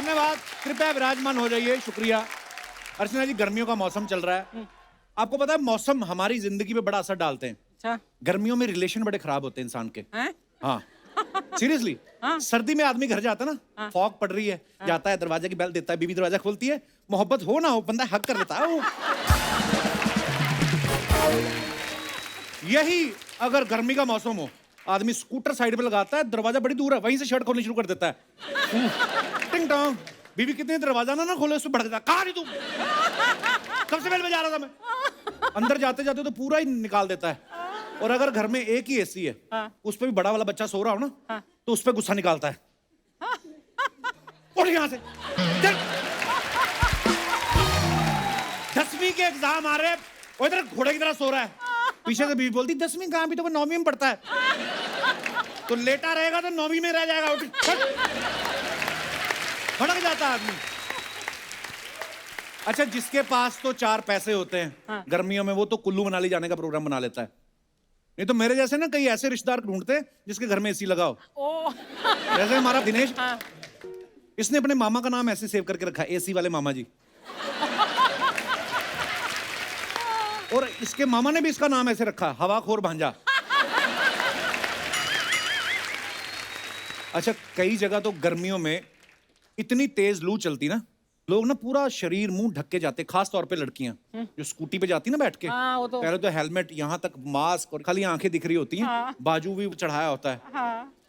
धन्यवाद। कृपया विराजमान हो जाइए। शुक्रिया। अर्चना जी, गर्मियों का मौसम चल रहा है। आपको पता है मौसम हमारी जिंदगी पे बड़ा असर डालते हैं। अच्छा। गर्मियों में रिलेशन बड़े खराब होते हैं इंसान के। हैं? हाँ, सीरियसली। हाँ। सर्दी में आदमी घर जाता है ना, हाँ। फॉग पड़ रही है, जाता है, दरवाजे की बेल देता है, बीवी दरवाजा खोलती है, मोहब्बत हो ना हो बंदा हक कर लेता है वो। यही अगर गर्मी का मौसम हो, आदमी स्कूटर साइड पे लगाता है, दरवाजा बड़ी दूर है, वहीं से शर्ट खोलनी शुरू कर देता है। टिंग टोंग। बीवी कितने दरवाजा ना खोले, उससे भड़क जाता है, कहाँ रही तू? कब से बेल बजा रहा था मैं? अंदर जाते जाते तो पूरा ही निकाल देता है। और अगर घर में एक ही एसी है, उस पे भी बड़ा वाला बच्चा सो रहा हो ना, तो उस पे गुस्सा निकालता है। उठ यहाँ से। 10वीं के एग्जाम आ रहे हैं, वो इधर घोड़े की तरह सो रहा है। पीछे से बीवी बोलती, 10वीं कहाँ, भी तो वो 9वीं में पढ़ता है। तो लेटा रहेगा तो 9वीं में रह जाएगा। उठ, भड़क जाता है आदमी। अच्छा, जिसके पास तो 4 पैसे होते हैं गर्मियों में, वो तो कुल्लू मनाली जाने का प्रोग्राम बना लेता है। नहीं तो मेरे जैसे ना कई ऐसे रिश्तेदार ढूंढते हैं जिसके घर में एसी लगा हो। जैसे हमारा दिनेश, इसने अपने मामा का नाम ऐसे सेव करके रखा है, एसी वाले मामा जी। और इसके मामा ने भी इसका नाम ऐसे रखा, हवाखोर भांजा। अच्छा, कई जगह तो गर्मियों में इतनी तेज लू चलती ना, लोग ना पूरा शरीर मुंह ढक के जाते, खास तौर पे लड़कियां जो स्कूटी पे जाती ना बैठ के। वो तो। पहले तो हेलमेट यहाँ तक, मास्क, और खाली आंखें दिख रही होती हैं, बाजू भी चढ़ाया होता है।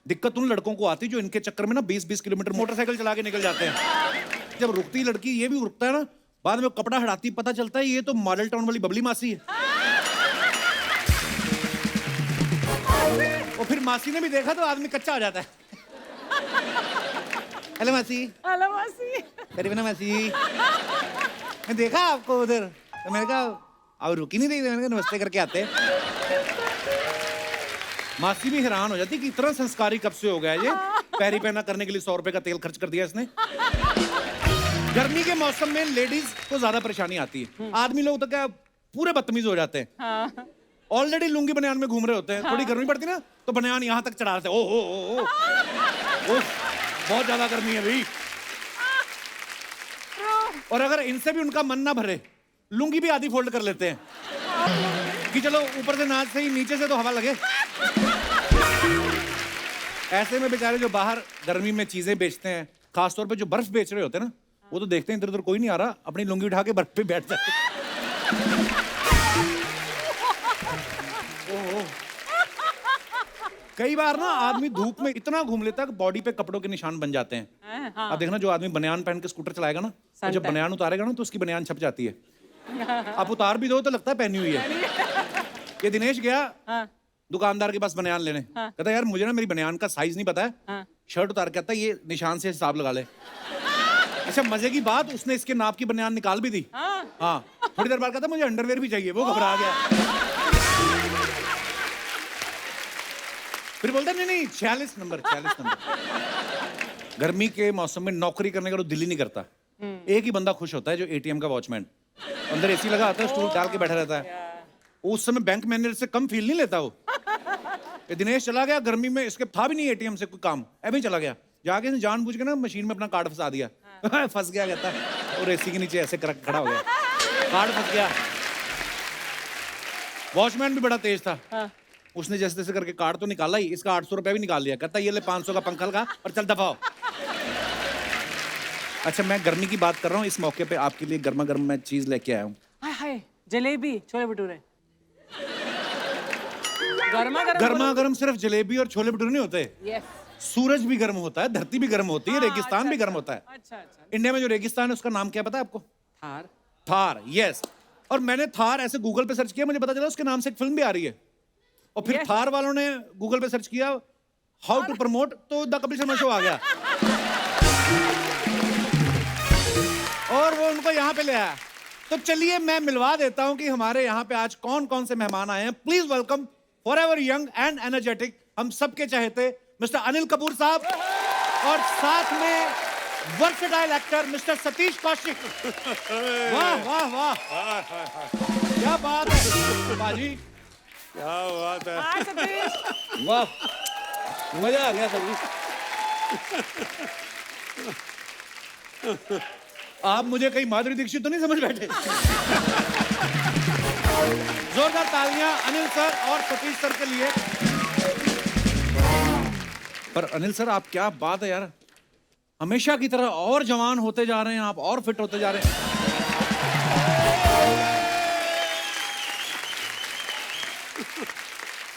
दिक्कत उन लड़कों को आती जो इनके चक्कर में ना 20-20 किलोमीटर मोटरसाइकिल चला के निकल जाते हैं। जब रुकती लड़की, ये भी रुकता है ना, बाद में कपड़ा हटाती, पता चलता है ये तो मॉडल टाउन वाली बबली मासी है। और फिर मासी ने भी देखा तो आदमी कच्चा हो जाता है। हेलो मासी। हेलो मासी। करीब ना मासी, मैं देखा आपको उधर, तो मैंने कहा अब रुकी नहीं रही, मैंने कहा नमस्ते करके आते। मासी भी हैरान हो जाती कि इतना संस्कारी कब से हो गया ये, पैरी पैना करने के लिए 100 रुपए का तेल खर्च कर दिया इसने। गर्मी के मौसम में लेडीज को ज्यादा परेशानी आती है। आदमी लोग तो क्या पूरे बदतमीज हो जाते हैं। ऑलरेडी लुंगी बनियान में घूम रहे होते हैं, थोड़ी गर्मी पड़ती ना तो बनियान यहाँ तक चढ़ा देते हैं। ओ बहुत ज्यादा गर्मी है भाई। और अगर इनसे भी उनका मन ना भरे, लुंगी भी आधी फोल्ड कर लेते हैं कि चलो ऊपर से नाच सही, नीचे से तो हवा लगे। ऐसे में बेचारे जो बाहर गर्मी में चीजें बेचते हैं, खासतौर पे जो बर्फ बेच रहे होते हैं ना, वो तो देखते हैं इधर उधर कोई नहीं आ रहा, अपनी लुंगी उठा के बर्फ पे बैठ जाते हैं। कई बार ना आदमी धूप में इतना घूम लेता है कि बॉडी पे कपड़ों के निशान बन जाते हैं। अब देखना, जो आदमी बनियान पहन के स्कूटर चलाएगा ना, तो जब बनियान उतारेगा ना तो उसकी बनियान छप जाती है। आप उतार भी दो तो लगता है पहनी हुई है। ये दिनेश गया दुकानदार के पास बनियान लेने, कहता यार मुझे ना मेरी बनियान का साइज नहीं पता है। शर्ट उतार के आता है, ये निशान से हिसाब लगा ले। अच्छा, मजे की बात, उसने इसके नाप की बनियान निकाल भी दी। हाँ, थोड़ी देर बाद कहता मुझे अंडरवेयर भी चाहिए, वो घबरा गया। फिर बोलता नहीं 46 नंबर। गर्मी के मौसम में नौकरी करने का तो दिल ही नहीं करता। एक ही बंदा खुश होता है, जो एटीएम का वॉचमैन। अंदर एसी लगा आता है, स्टूल डाल के बैठा रहता है। उस समय बैंक मैनेजर से कम फील नहीं लेता वो। ये दिनेश चला गया गर्मी में, इसके था भी नहीं एटीएम से कोई काम, ऐसे ही चला गया, जाके इसने जानबूझ के ना मशीन में अपना कार्ड फंसा दिया। फंस गया कहता है, और एसी के नीचे ऐसे खड़ा हो गया, कार्ड फंस गया। वॉचमैन भी बड़ा तेज था, उसने जैसे तैसे करके कार्ड तो निकाला ही, इसका 800 रुपया भी निकाल लिया। कहता ये ले 500 का पंखा लगा और चल दफाओ। अच्छा, मैं गर्मी की बात कर रहा हूँ, इस मौके पे आपके लिए गर्मा गर्म मैं चीज लेके आया हूँ। हाय, जलेबी, छोले भटूरे। गर्मा गर्म सिर्फ जलेबी और छोले भटूरे नहीं होते। सूरज भी गर्म होता है, धरती भी गर्म होती है, रेगिस्तान भी गर्म होता है। अच्छा। इंडिया में जो रेगिस्तान है उसका नाम क्या पता है आपको? थार। यस। और मैंने थार ऐसे गूगल पे सर्च किया, मुझे पता चला उसके नाम से एक फिल्म भी आ रही है। और फिर थार वालों ने गूगल पे सर्च किया हाउ टू प्रमोट, तो द कपिल शर्मा शो आ गया। और वो उनको यहाँ पे ले आया। तो चलिए मैं मिलवा देता हूँ कि हमारे यहाँ पे आज कौन कौन से मेहमान आए हैं। Please welcome forever young and energetic, हम सबके चाहते मिस्टर अनिल कपूर साहब, और साथ में versatile actor mister Satish Kaushik. वाह वाह वाह, क्या बात है बाजी, क्या बात है। वाह, मजा आ गया सभी। आप मुझे कहीं माधुरी दीक्षित तो नहीं समझ बैठे? जोरदार तालियां अनिल सर और सतीश सर के लिए। पर अनिल सर, आप क्या बात है यार, हमेशा की तरह और जवान होते जा रहे हैं आप, और फिट होते जा रहे हैं।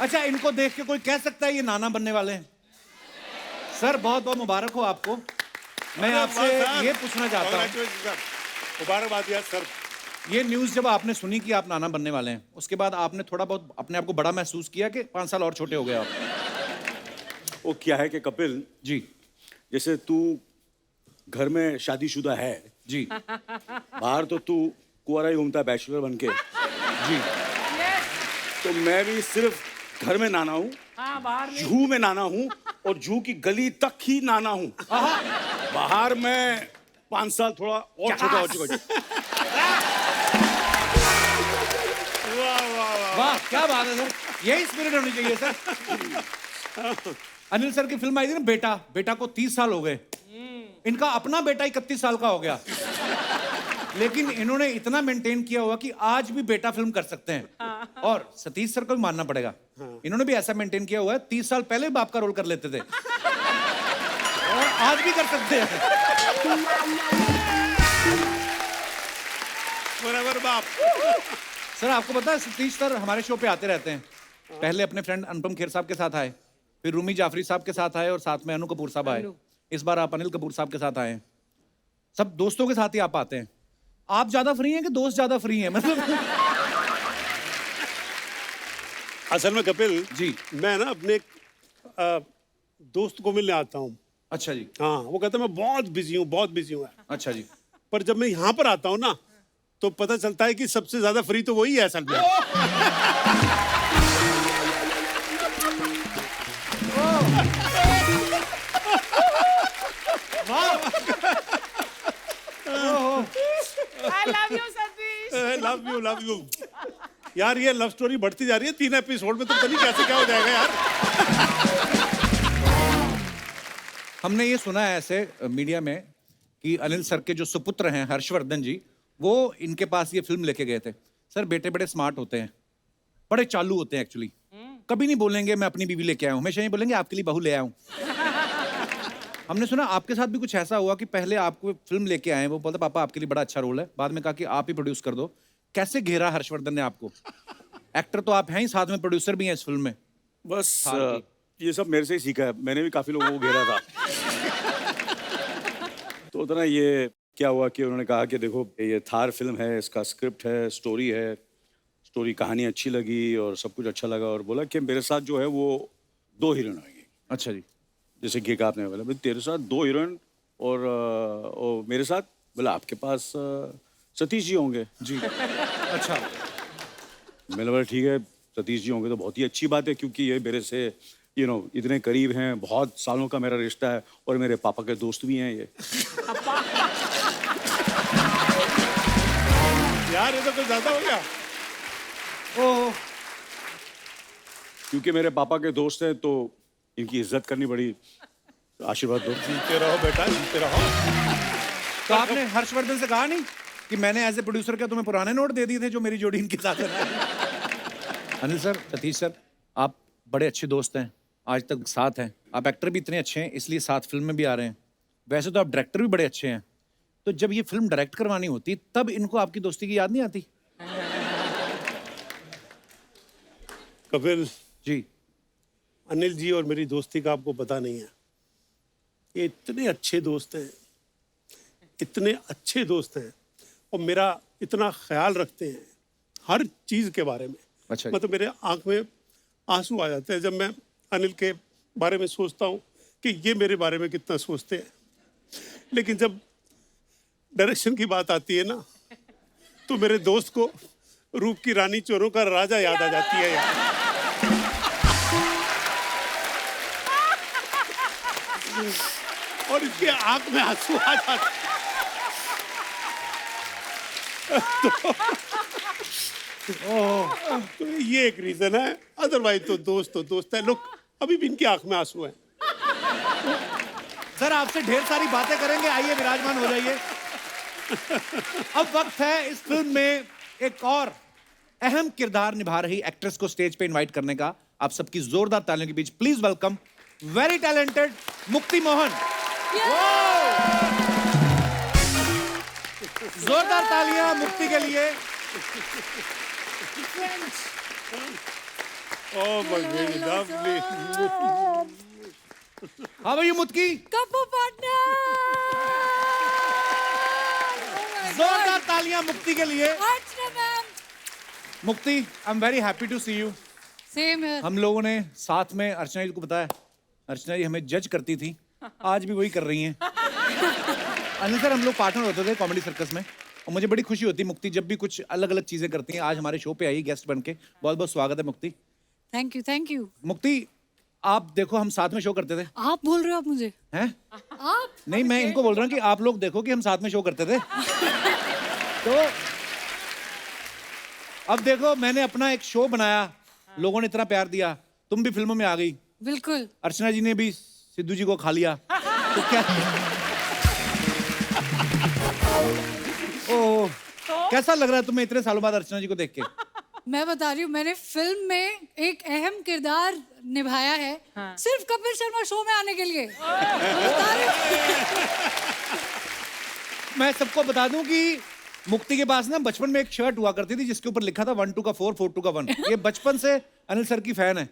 अच्छा, इनको देख के कोई कह सकता है ये नाना बनने वाले हैं? सर बहुत बहुत मुबारक हो आपको। मैं आपसे ये पूछना चाहता हूँ, मुबारकबाद यार सर। ये न्यूज़ जब आपने सुनी कि आप नाना बनने वाले हैं, उसके बाद आपने थोड़ा बहुत अपने आप को बड़ा महसूस किया कि 5 साल और छोटे हो गए आप? वो क्या है कि कपिल जी जैसे तू घर में शादीशुदा है जी बाहर तो तू कुंवारा ही घूमता है बैचलर बन के, जी। तो मैं भी सिर्फ घर में नाना हूँ, हाँ बाहर नहीं। जू में नाना हूँ और जू की गली तक ही नाना हूँ। बाहर मैं 5 साल थोड़ा और छोटा हो चुका हूँ। वाह क्या बात है सर, यही स्पिरिट होनी चाहिए सर। अनिल सर की फिल्म आई थी ना बेटा, बेटा को 30 साल हो गए, इनका अपना बेटा 31 साल का हो गया, लेकिन इन्होंने इतना मेंटेन किया हुआ कि आज भी बेटा फिल्म कर सकते हैं। और सतीश सर को भी मानना पड़ेगा, इन्होंने भी ऐसा मेंटेन किया हुआ है, 30 साल पहले बाप का रोल कर लेते थे और आज भी कर सकते हैं। बराबर बाप। सर आपको पता है सतीश सर हमारे शो पे आते रहते हैं, पहले अपने फ्रेंड अनुपम खेर साहब के साथ आए, फिर रूमी जाफरी साहब के साथ आए और साथ में अनु कपूर साहब आए, इस बार आप अनिल कपूर साहब के साथ आए हैं। सब दोस्तों के साथ ही आप आते हैं। आप ज्यादा फ्री हैं कि दोस्त ज्यादा फ्री हैं? मतलब असल में कपिल जी मैं ना अपने दोस्त को मिलने आता हूँ। अच्छा जी, हाँ, वो कहता है मैं बहुत बिजी हूँ, बहुत बिजी हूँ। अच्छा जी। पर जब मैं यहाँ पर आता हूँ ना तो पता चलता है कि सबसे ज्यादा फ्री तो वही है असल में। I love you Satish. Love you यार। ये लव स्टोरी बढ़ती जा रही है, 3 एपिसोड में तो पता नहीं कैसे क्या हो जाएगा यार। हमने ये सुना है ऐसे मीडिया में कि अनिल सर के जो सुपुत्र हैं हर्षवर्धन जी, वो इनके पास ये फिल्म लेके गए थे। सर बेटे बड़े स्मार्ट होते हैं, बड़े चालू होते हैं एक्चुअली, कभी नहीं बोलेंगे मैं अपनी बीवी लेके आया हूँ, हमेशा ये बोलेंगे आपके लिए बहू ले आया हूँ। हमने सुना आपके साथ भी कुछ ऐसा हुआ कि पहले आपको फिल्म लेके आए, वो बोलते पापा आपके लिए बड़ा अच्छा रोल है, बाद में कहा कि आप ही प्रोड्यूस कर दो। कैसे घेरा हर्षवर्धन ने आपको? एक्टर तो आप हैं ही, साथ में प्रोड्यूसर भी हैं इस फिल्म में। बस ये सब मेरे से ही सीखा है, मैंने भी काफी लोगों को घेरा था। तो उतना ये क्या हुआ कि उन्होंने कहा कि देखो ये थार फिल्म है, इसका स्क्रिप्ट है, स्टोरी है, स्टोरी कहानी अच्छी लगी और सब कुछ अच्छा लगा, और बोला कि मेरे साथ जो है वो 2 हीरोइन आएंगी। अच्छा जी। जैसे कि आपने बोला तेरे साथ 2 हीरोइन और मेरे साथ, बोला आपके पास सतीश जी होंगे जी। अच्छा। मैंने बोला ठीक है सतीश जी होंगे तो बहुत ही अच्छी बात है, क्योंकि ये मेरे से इतने करीब हैं, बहुत सालों का मेरा रिश्ता है और मेरे पापा के दोस्त भी हैं ये। यार ये तो कुछ ज्यादा हो गया। ओह, क्योंकि मेरे पापा के दोस्त हैं तो इनकी इज्जत करनी पड़ी, आशीर्वाद दो। जीते रहो बेटा, जीते रहो। तो आपने हर्षवर्धन से कहा नहीं कि मैंने एज ए प्रोड्यूसर क्या तुम्हें पुराने नोट दे दिए थे जो मेरी जोड़ी इनके साथ है? अनिल सर, सतीश सर, आप बड़े अच्छे दोस्त हैं, आज तक साथ हैं, आप एक्टर भी इतने अच्छे हैं इसलिए साथ फिल्म में भी आ रहे हैं, वैसे तो आप डायरेक्टर भी बड़े अच्छे हैं, तो जब ये फिल्म डायरेक्ट करवानी होती तब इनको आपकी दोस्ती की याद नहीं आती? कपिल जी। अनिल जी और मेरी दोस्ती का आपको पता नहीं है। ये इतने अच्छे दोस्त हैं, इतने अच्छे दोस्त हैं और मेरा इतना ख्याल रखते हैं हर चीज के बारे में। अच्छा। मतलब मेरे आंख में आंसू आ जाते हैं जब मैं अनिल के बारे में सोचता हूँ कि ये मेरे बारे में कितना सोचते हैं, लेकिन जब डायरेक्शन की बात आती है ना तो मेरे दोस्त को रूप की रानी चोरों का राजा याद आ जाती है यार। और इसके आंख में आंसू आ जाते तो ये एक रीजन है, अदरवाइज तो दोस्त है। लोग अभी भी इनकी आंख में आंसू है। सर आपसे ढेर सारी बातें करेंगे, आइए विराजमान हो जाइए। अब वक्त है इस फिल्म में एक और अहम किरदार निभा रही एक्ट्रेस को स्टेज पे इनवाइट करने का। आप सबकी जोरदार तालियों के बीच प्लीज वेलकम वेरी टैलेंटेड मुक्ति मोहन। जोरदार तालियां मुक्ति के लिए। Oh my God, lovely. How are you, Mukti? कपू पार्टनर। जोरदार तालियां मुक्ति के लिए। Archana ma'am. Mukti, I am very happy to see you. Same है। हम लोगों ने साथ में, अर्चना जी को पता है, अर्चना जी हमें जज करती थी, आज भी वही कर रही हैं। अनिल सर, हम लोग पार्टनर होते थे कॉमेडी सर्कस में, और मुझे बड़ी खुशी होती है मुक्ति जब भी कुछ अलग अलग चीजें करती हैं। आज हमारे शो पे आई गेस्ट बन के, बहुत बहुत स्वागत है मुक्ति। Thank you, thank you. मुक्ति, आप देखो हम साथ में शो करते थे। आप बोल रहे हो आप मुझे? हैं? आप? नहीं, मैं इनको बोल रहा हूँ कि आप लोग देखो कि हम साथ में शो करते थे। तो अब देखो, मैंने अपना एक शो बनाया, लोगों ने इतना प्यार दिया, तुम भी फिल्मों में आ गई। बिल्कुल। अर्चना जी ने भी सिद्धू जी को खा लिया, तो क्या? ओह, कैसा लग रहा है तुम्हें इतने सालों बाद अर्चना जी को देख के? मैं बता रही हूँ, मैंने फिल्म में एक अहम किरदार निभाया है, सिर्फ कपिल शर्मा शो में आने के लिए। बता रही हूँ। मैं सबको बता दूं कि मुक्ति के पास ना बचपन में एक शर्ट हुआ करती थी जिसके ऊपर लिखा था 1 2 का 4 4 2 का 1। ये बचपन से अनिल सर की फैन है।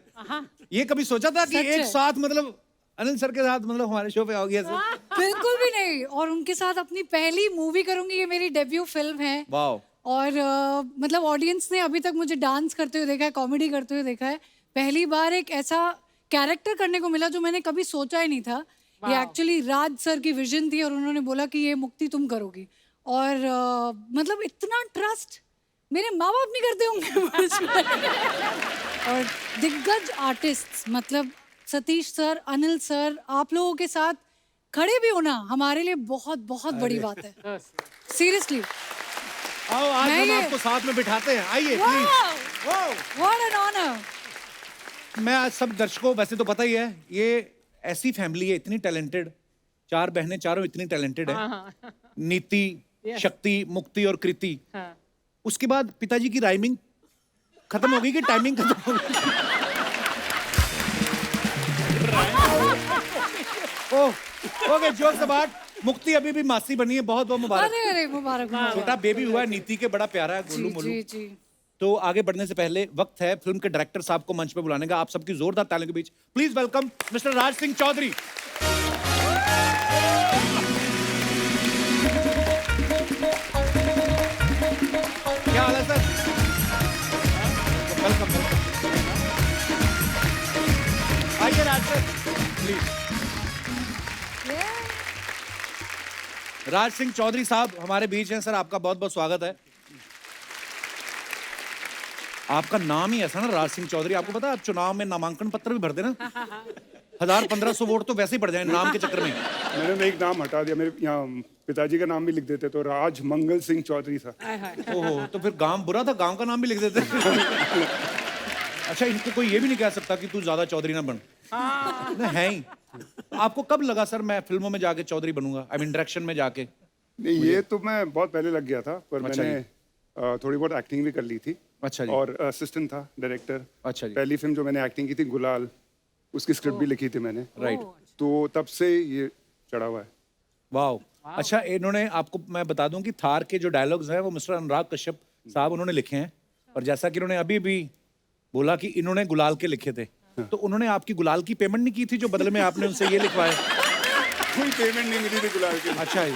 ये कभी सोचा था कि सच एक है। साथ मतलब अनिल सर के साथ मतलब हमारे शो पे आओगी ऐसे? बिल्कुल भी नहीं। और उनके साथ अपनी पहली मूवी करूंगी, ये मेरी डेब्यू फिल्म है। वाओ। और मतलब ऑडियंस ने अभी तक मुझे डांस करते हुए देखा है, कॉमेडी करते हुए देखा है। पहली बार एक ऐसा कैरेक्टर करने को मिला जो मैंने कभी सोचा ही नहीं था। ये एक्चुअली राज सर की विजन थी और उन्होंने बोला कि ये मुक्ति तुम करोगी। और मतलब इतना ट्रस्ट मेरे माँ बाप नहीं करते होंगे मुझ पे। और दिग्गज आर्टिस्ट मतलब सतीश सर, अनिल सर, आप लोगों के साथ खड़े भी होना हमारे लिए बहुत बहुत बड़ी बात है। सीरियसली। आओ आज मैं हम ये- आपको साथ में बिठाते हैं, आइए प्लीज। What an honour. मैं आज सब दर्शकों, वैसे तो पता ही है, ये ऐसी फैमिली है इतनी टैलेंटेड, 4 बहनें चारों इतनी टैलेंटेड है। नीति, शक्ति, मुक्ति और कृति। उसके बाद पिताजी की राइमिंग खत्म हो गई कि टाइमिंग खत्म हो गई? ओह, ओके, जोक्स अपार्ट, मुक्ति अभी भी मासी बनी है, बहुत बहुत मुबारक। अरे अरे मुबारक मुबारक। छोटा बेबी हुआ है नीति के, बड़ा प्यारा है, गोलू जी मोलू। जी जी। तो आगे बढ़ने से पहले वक्त है फिल्म के डायरेक्टर साहब को मंच पे बुलाने का। आप सबकी जोरदार तालियों के बीच please welcome mister Raj Singh Chaudhary. क्या हाल है सर? Welcome welcome. आइए राज सर प्लीज। राज सिंह चौधरी साहब हमारे बीच हैं। सर आपका बहुत बहुत स्वागत है। आपका नाम ही ऐसा ना, राज सिंह चौधरी। आपको पता है आप चुनाव में नामांकन पत्र भी भर देना, 1000-1500 वोट तो वैसे ही पड़ जाए नाम के चक्कर में। मैंने एक नाम हटा दिया, मेरे यहाँ पिताजी का नाम भी लिख देते तो राज मंगल सिंह चौधरी था। ओहो, तो फिर गांव बुरा था, गांव का नाम भी लिख देते। अच्छा, इनको कोई ये भी नहीं कह सकता कि तू ज्यादा चौधरी ना बन? नहीं, है ही। आपको कब लगा सर मैं फिल्मों में जाके चौधरी बनूंगा, आई मीन डायरेक्शन में जाके? नहीं, ये तो मैं बहुत पहले लग गया था, पर अच्छा मैंने थोड़ी बहुत एक्टिंग भी कर ली थी। अच्छा जी। और असिस्टेंट था डायरेक्टर। अच्छा जी। पहली फिल्म जो मैंने एक्टिंग की थी गुलाल, उसकी स्क्रिप्ट भी लिखी थी मैंने। राइट। तो तब से ये चढ़ा हुआ है। वाओ। अच्छा, इन्होंने, आपको मैं बता दूं कि थार के जो डायलॉग्स हैं वो मिस्टर अनुराग कश्यप साहब उन्होंने लिखे हैं। और जैसा कि इन्होंने अभी भी बोला कि इन्होंने गुलाल के लिखे थे, तो उन्होंने आपकी गुलाल की पेमेंट नहीं की थी जो बदले में आपने उनसे ये लिखवाया? कोई पेमेंट नहीं मिली थी गुलाल की। अच्छा जी।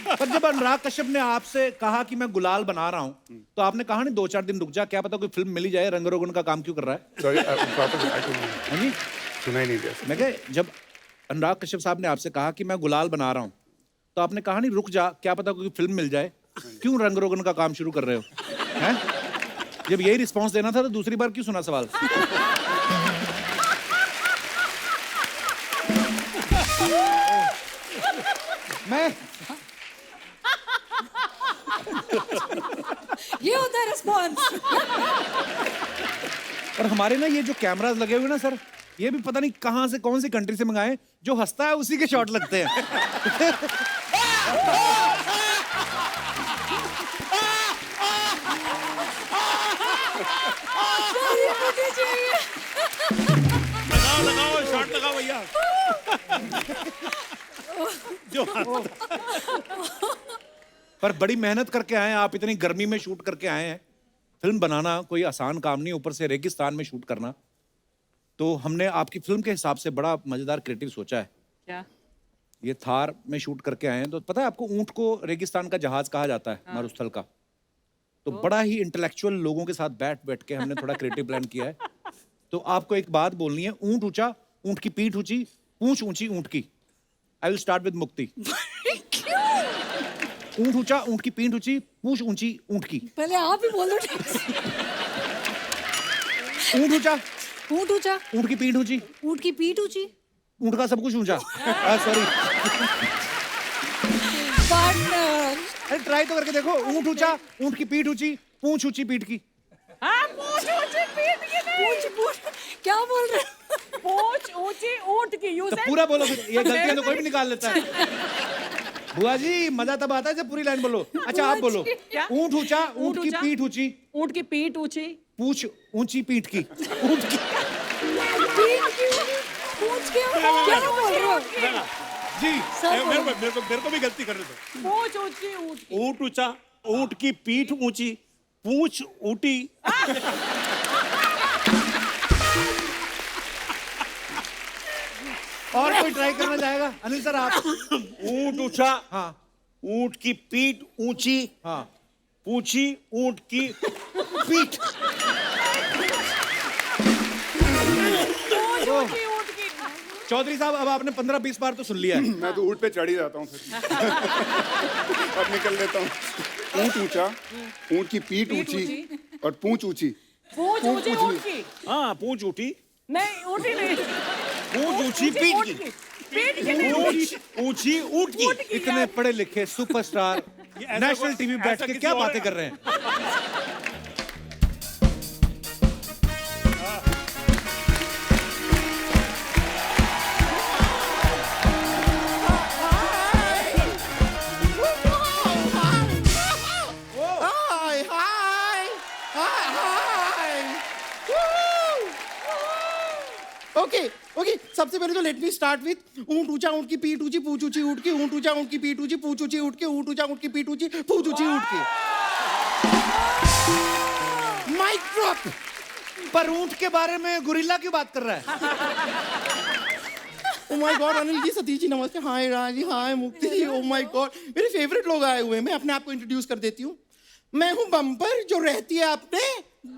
पर जब अनुराग कश्यप ने आपसे कहा कि मैं गुलाल बना रहा हूं, तो आपने कहा नहीं 2-4 दिन रुक जा, क्या पता कोई फिल्म मिली जाए, रंग रोगन का काम क्यों कर रहा है? सॉरी, हाँ जी। सुना ही नहीं दिया। मैं कह, जब अनुराग कश्यप साहब ने आपसे कहा कि मैं गुलाल बना रहा हूं, तो आपने कहा नहीं रुक जा, क्या पता कोई फिल्म मिल जाए, क्यों रंग रोगन का काम शुरू कर रहे हो? हैं? जब यही रिस्पॉन्स देना था तो दूसरी बार क्यों सुना सवाल? मैं ये होता है रिस्पॉन्स। और हमारे ना ये जो कैमरास लगे हुए ना सर, ये भी पता नहीं कहाँ से कौन सी कंट्री से मंगाए, जो हंसता है उसी के शॉट लगते हैं। लगाओ शॉट लगाओ भैया। जो पर बड़ी मेहनत करके आए हैं आप, इतनी गर्मी में शूट करके आए हैं। फिल्म बनाना कोई आसान काम नहीं, ऊपर से रेगिस्तान में शूट करना। तो हमने आपकी फिल्म के हिसाब से बड़ा मजेदार क्रिएटिव सोचा है। क्या? ये थार में शूट करके आए हैं, तो पता है आपको ऊंट को रेगिस्तान का जहाज कहा जाता है, मरुस्थल का। तो बड़ा ही इंटेलेक्चुअल लोगों के साथ बैठ बैठ के हमने थोड़ा क्रिएटिव प्लान किया है। तो आपको एक बात बोलनी है, ऊंट ऊंचा, ऊंट की पीठ ऊंची, पूंछ ऊंची ऊंट की। आई विल स्टार्ट विद मुक्ति। ऊंट ऊंचा, ऊंट की पीठ ऊंची, पूंछ ऊंची ऊंट की। पहले आप ही बोलो। ऊंट ऊंचा, ऊंट ऊंचा, ऊंट की पीठ ऊंची, ऊंट की पीठ ऊंची, ऊंट का सब कुछ ऊंचा। Sorry, partner. अरे ट्राई तो करके देखो। ऊंट ऊंचा, ऊंट की पीठ ऊंची, पूंछ ऊंची पीठ की। हाँ, पूंछ ऊंची पीठ की नहीं। पूछ क्या बोल रहे हो? पूंछ ऊंची ऊंट की। You तो said- पूरा बोलो फिर, ये गलतियां तो कोई भी निकाल लेता है। बुआ जी मजा तब आता है जब पूरी लाइन बोलो। अच्छा आप बोलो। क्या? ऊंट ऊंचा, ऊंट की ऊंचा, पीठ ऊंची, ऊंट की पीठ ऊंची। पूंछ ऊंची पीठ की। ऊंट की पूछ क्या बोल रहे हो? जी। मेरे को भी गलती करने दो। पूंछ ऊंची ऊंट की। ऊंट ऊंचा, ऊंट की पीठ ऊंची, पूंछ ऊंटी। और कोई ट्राई करना चाहेगा? अनिल सर आप। ऊंट ऊंचा, हाँ ऊंट की पीठ ऊंची, हाँ। पूंछी ऊंट की पीठ। पूंछ ऊंची ऊंट की। चौधरी साहब अब आपने 15-20 बार तो सुन लिया है। मैं तो ऊँट पे चढ़ ही जाता हूँ फिर। अब निकल लेता हूँ। ऊँट ऊंचा, ऊँट की पीठ ऊंची और पूंछ ऊंची। पूंछ ऊंची ऊंट की। हाँ, पूंछ ऊंटी, नहीं, ऊंटी नहीं। पूंछ ऊंची पीठ ऊंट की, पीठ की नहीं। पूंछ ऊंची ऊंट की। ऊंट की इतने क्या? पढ़े लिखे सुपरस्टार नेशनल टीवी बैठ ऐसा के किसी क्या और- बातें कर रहे हैं? Hi, hi, hi, hi. Okay, okay. सबसे पहले तो लेट मी स्टार्ट विथ ऊंट ऊंचा, ऊंट की पीठ ऊंची, पूंछ ऊंची ऊंट की, ऊंट ऊंचा, ऊंट की पीठ ऊंची, पूंछ ऊंची ऊंट की, ऊंट ऊंचा, ऊंट की पीठ ऊंची, पूंछ ऊंची ऊंट की। Mic drop. पर ऊंट के बारे में गुरिल्ला क्यों बात कर रहा है? Oh my God, Anil ji, Satish ji नमस्ते। हाय राज जी, हाय मुक्ति जी। ओ माय गॉड, मेरे फेवरेट लोग आए हुए हैं। मैं अपने आप को इंट्रोड्यूस कर देती हूँ। मैं हूँ बम्पर, जो रहती है अपने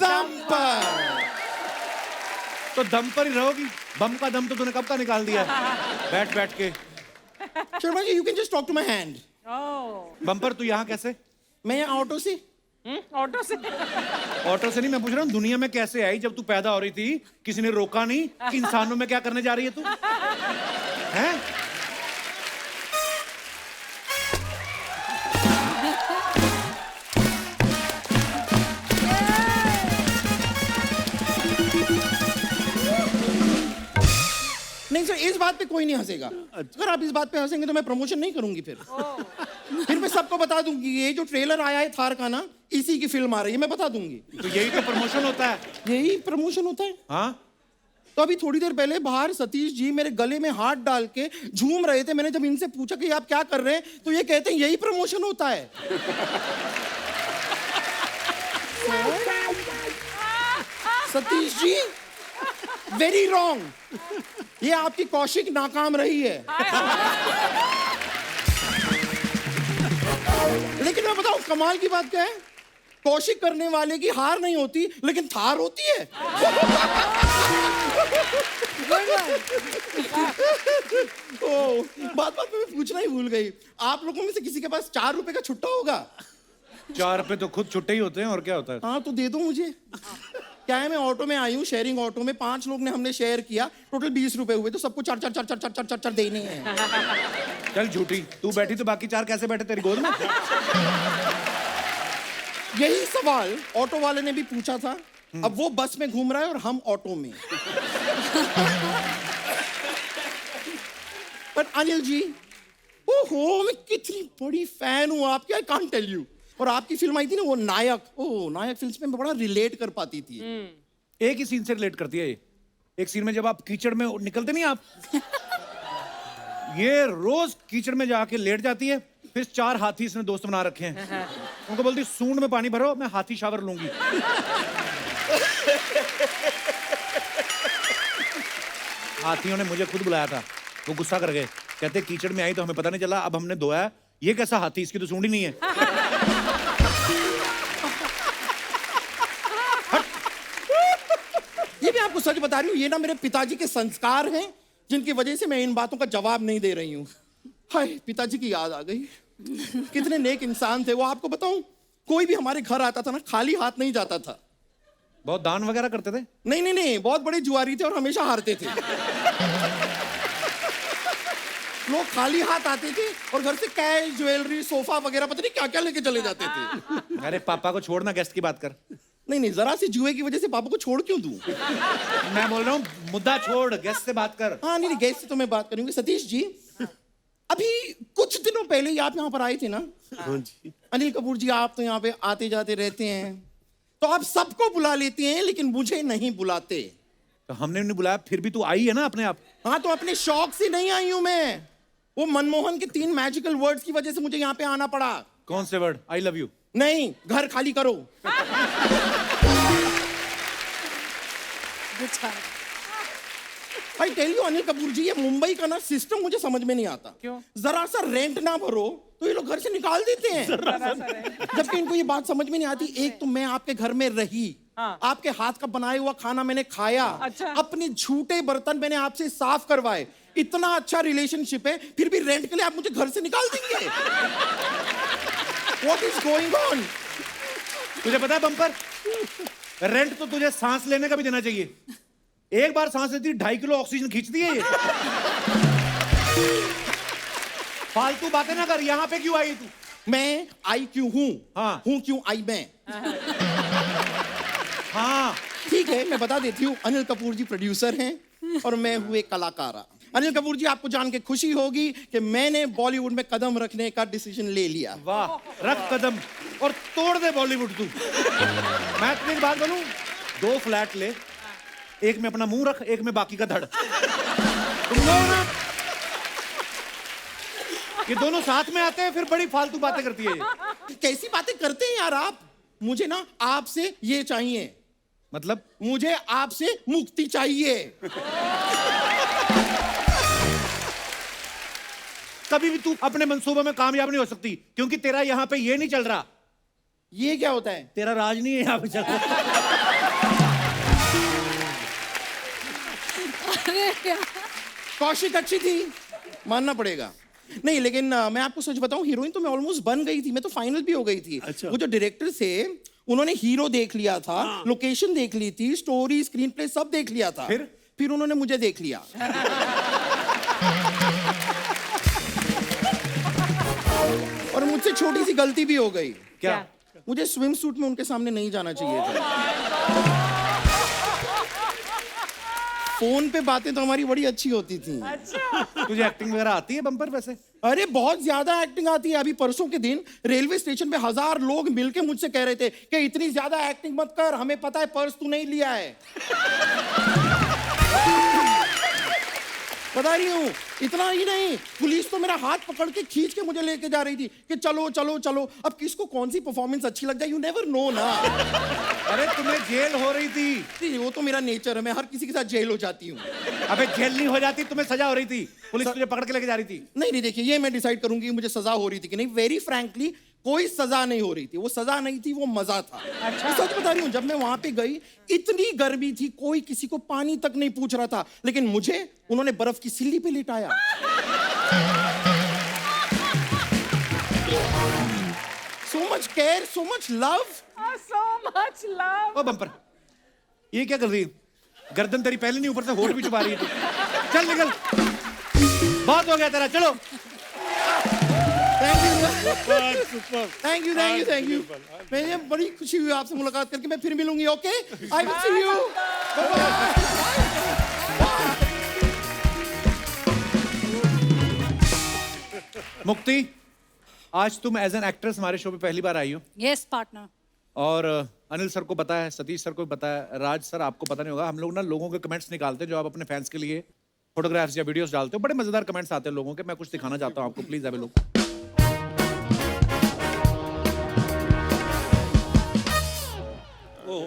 दम पर। तो दम पर ही रहोगी। बम का दम तो तूने कब का निकाल दिया बैठ बैठ के। Sharma ji, you can just talk to my hand. Oh, बम पर तू यहाँ कैसे? मैं यहाँ ऑटो से। ऑटो से। ऑटो से नहीं, मैं पूछ रहा हूँ दुनिया में कैसे आई? जब तू पैदा हो रही थी किसी ने रोका नहीं कि इंसानों में क्या करने जा रही है तू? हैं? नहीं सर, इस बात पे कोई नहीं हंसेगा। अगर आप इस बात पे हंसेंगे तो मैं प्रमोशन नहीं करूंगी फिर मैं सबको बता दूंगी ये जो ट्रेलर आया है थार का ना, इसी की फिल्म आ रही है, मैं बता दूंगी। तो यही तो प्रमोशन होता है। यही प्रमोशन होता है। हाँ तो अभी थोड़ी देर पहले बाहर सतीश जी मेरे गले में हाथ डाल के झूम रहे थे। मैंने जब इनसे पूछा कि आप क्या कर रहे हैं, तो ये कहते हैं यही प्रमोशन होता है। Satish ji, very wrong. ये आपकी कौशिक नाकाम रही है। लेकिन मैं बताऊं कमाल की बात क्या है, कौशिक करने वाले की हार नहीं होती, लेकिन थार होती है। ओ, बात बात में मैं पूछना ही भूल गई, आप लोगों में से किसी के पास 4 रुपए का छुट्टा होगा? 4 रुपए तो खुद छुट्टे ही होते हैं, और क्या होता है? हाँ तो दे दो मुझे। क्या है, मैं ऑटो में आई हूँ, शेयरिंग ऑटो में 5 लोग ने हमने शेयर किया, टोटल 20 रुपए हुए, तो सबको 4 देने हैं। चल झूठी, तू बैठी तो बाकी 4 कैसे बैठे तेरी गोद में? यही सवाल ऑटो वाले ने भी पूछा था। अब वो बस में घूम रहा है और हम ऑटो में। बट अनिल जी, ओहो, मैं कितनी बड़ी फैन हूँ आपकी, आई कांट टेल यू। और आपकी फिल्म आई थी ना वो नायक, ओह नायक फिल्म में मैं बड़ा रिलेट कर पाती थी। एक ही सीन से रिलेट करती है ये। एक सीन में जब आप कीचड़ में निकलते नहीं आप, ये रोज कीचड़ में जाके लेट जाती है, फिर 4 हाथी इसने दोस्त बना रखे हैं। उनको बोलती सूंड में पानी भरो, मैं हाथी शावर लूंगी। हाथियों ने मुझे खुद बुलाया था, वो गुस्सा कर गए, कहते कीचड़ में आई तो हमें पता नहीं चला, अब हमने धोया, ये कैसा हाथी, इसकी तो सूंड ही नहीं है। ये मैं आपको सच बता रही हूँ, ये ना मेरे पिताजी के संस्कार हैं जिनकी वजह से मैं इन बातों का जवाब नहीं दे रही हूँ। हाय, पिताजी की याद आ गई, कितने नेक इंसान थे वो। आपको बताऊं, कोई भी हमारे घर आता था ना, खाली हाथ नहीं जाता था। बहुत दान वगैरह करते थे? नहीं नहीं नहीं, बहुत बड़े जुआरी थे और हमेशा हारते थे। लोग खाली हाथ आते थे और घर से कैश, ज्वेलरी, सोफा वगैरह पता नहीं क्या क्या लेके चले जाते थे। अरे पापा को छोड़ना, गेस्ट की बात कर। नहीं नहीं, जरा सी जुए की वजह से पापा को छोड़ क्यों दूं? मैं बोल रहा हूँ मुद्दा छोड़, गेस्ट से बात कर। हाँ नहीं, गेस्ट से तो मैं बात करूंगी। सतीश जी, अभी कुछ दिनों पहले ही आप यहाँ पर आए थे ना? हाँ जी। अनिल कपूर जी, आप तो यहाँ पे आते जाते रहते हैं, तो आप सबको बुला लेते हैं लेकिन मुझे नहीं बुलाते। तो हमने नहीं बुलाया, फिर भी तू आई है ना अपने आप। हाँ, तो अपने शौक से नहीं आई हूं मैं, वो मनमोहन के 3 मैजिकल वर्ड्स की वजह से मुझे यहाँ पे आना पड़ा। कौन से वर्ड? I love you? नहीं, घर खाली करो। I tell you Anil Kapoor ji, ये मुंबई का ना सिस्टम मुझे समझ में नहीं आता। क्यों? जरा सा रेंट ना भरो तो ये लोग घर से निकाल देते हैं। जबकि इनको ये बात समझ में नहीं आती। एक तो मैं आपके घर में रही, हाँ। आपके हाथ का बनाया हुआ खाना मैंने खाया, अच्छा। अपने झूठे बर्तन मैंने आपसे साफ करवाए, इतना अच्छा रिलेशनशिप है, फिर भी रेंट के लिए आप मुझे घर से निकाल देंगे? What is going on? तुझे पता है बम्पर, रेंट तो तुझे सांस लेने का भी देना चाहिए। एक बार सांस लेती 2.5 किलो ऑक्सीजन खींचती है ये। फालतू बातें ना कर, यहाँ पे क्यों आई तू? मैं आई क्यों हूं? हाँ। हूं क्यों आई मैं? हाँ, ठीक है, मैं बता देती हूँ। अनिल कपूर जी प्रोड्यूसर हैं और मैं हुए कलाकार। अनिल कपूर जी, आपको जान के खुशी होगी कि मैंने बॉलीवुड में कदम रखने का डिसीजन ले लिया। वाह, रख कदम और तोड़ दे बॉलीवुड तू। मैं तुम्हें एक बात बोलूं, 2 फ्लैट ले, एक में अपना मुंह रख, एक में बाकी का धड़। तुम लोग ना ये दोनों साथ में आते हैं, फिर बड़ी फालतू बातें करती है ये। कैसी बातें करते हैं यार आप? मुझे ना आपसे ये चाहिए, मतलब मुझे आपसे मुक्ति चाहिए। कभी भी तू अपने मंसूबों में कामयाब नहीं हो सकती, क्योंकि तेरा यहाँ पे ये नहीं चल रहा। ये क्या होता है? तेरा राज नहीं है यहाँ पे चल रहा। अरे यार, कौशिक अच्छी थी, मानना पड़ेगा। नहीं लेकिन मैं आपको सच बताऊं, हीरोइन तो मैं ऑलमोस्ट बन गई थी, मैं तो फाइनल भी हो गई थी। अच्छा। वो जो डायरेक्टर थे उन्होंने हीरो देख लिया था, लोकेशन देख ली थी, स्टोरी, स्क्रीन प्ले सब देख लिया था। फिर उन्होंने मुझे देख लिया। और मुझसे छोटी सी गलती भी हो गई। क्या? मुझे स्विम सूट में उनके सामने नहीं जाना चाहिए था। फोन पे बातें तो हमारी बड़ी अच्छी होती थी। तुझे एक्टिंग वगैरह आती है बम्पर वैसे? अरे बहुत ज्यादा एक्टिंग आती है। अभी परसों के दिन रेलवे स्टेशन पे 1000 लोग मिलके मुझसे कह रहे थे कि इतनी ज्यादा एक्टिंग मत कर, हमें पता है पर्स तू नहीं लिया है। बता रही हूँ, इतना ही नहीं, पुलिस तो मेरा हाथ पकड़ के खींच के मुझे लेके जा रही थी कि चलो चलो चलो। अब किसको कौन सी परफॉर्मेंस अच्छी लग जाए, यू नेवर नो ना। अरे तुम्हें जेल हो रही थी। वो तो मेरा नेचर है, मैं हर किसी के साथ जेल हो जाती हूँ। अबे जेल नहीं हो जाती, तुम्हें सजा हो रही थी, पुलिस तुझे पकड़ के लेके जा रही थी। नहीं नहीं, देखिए ये मैं डिसाइड करूंगी मुझे सजा हो रही थी कि नहीं। वेरी फ्रैंकली कोई सजा नहीं हो रही थी, वो सजा नहीं थी, वो मजा था। अच्छा। मैं सच बता रही हूँ, जब मैं वहां पे गई इतनी गर्मी थी, कोई किसी को पानी तक नहीं पूछ रहा था, लेकिन मुझे उन्होंने बर्फ की सिल्ली पे लिटाया। So much care, so much love. So much love. ओ बम्पर, ये क्या कर रही है? गर्दन तेरी पहले नहीं, ऊपर से होठ भी छुपा रही है तू। चल निकल, बहुत हो गया तेरा, चलो। Thank you thank you thank you. मुझे बड़ी खुशी हुई आपसे मुलाकात करके। मैं फिर मिलूंगी। Okay, I will see you. Bye bye. Mukti, आज तुम एज एन एक्ट्रेस हमारे शो पे पहली बार आई हो यस पार्टनर। और अनिल सर को पता है, सतीश सर को भी पता है, राज सर आपको पता नहीं होगा, हम लोग ना लोगों के कमेंट्स निकालते हैं जो आप अपने फैंस के लिए फोटोग्राफ्स या वीडियोस डालते हो। बड़े मजेदार कमेंट्स आते हैं लोगों के, मैं कुछ दिखाना चाहता हूँ आपको, please have a look.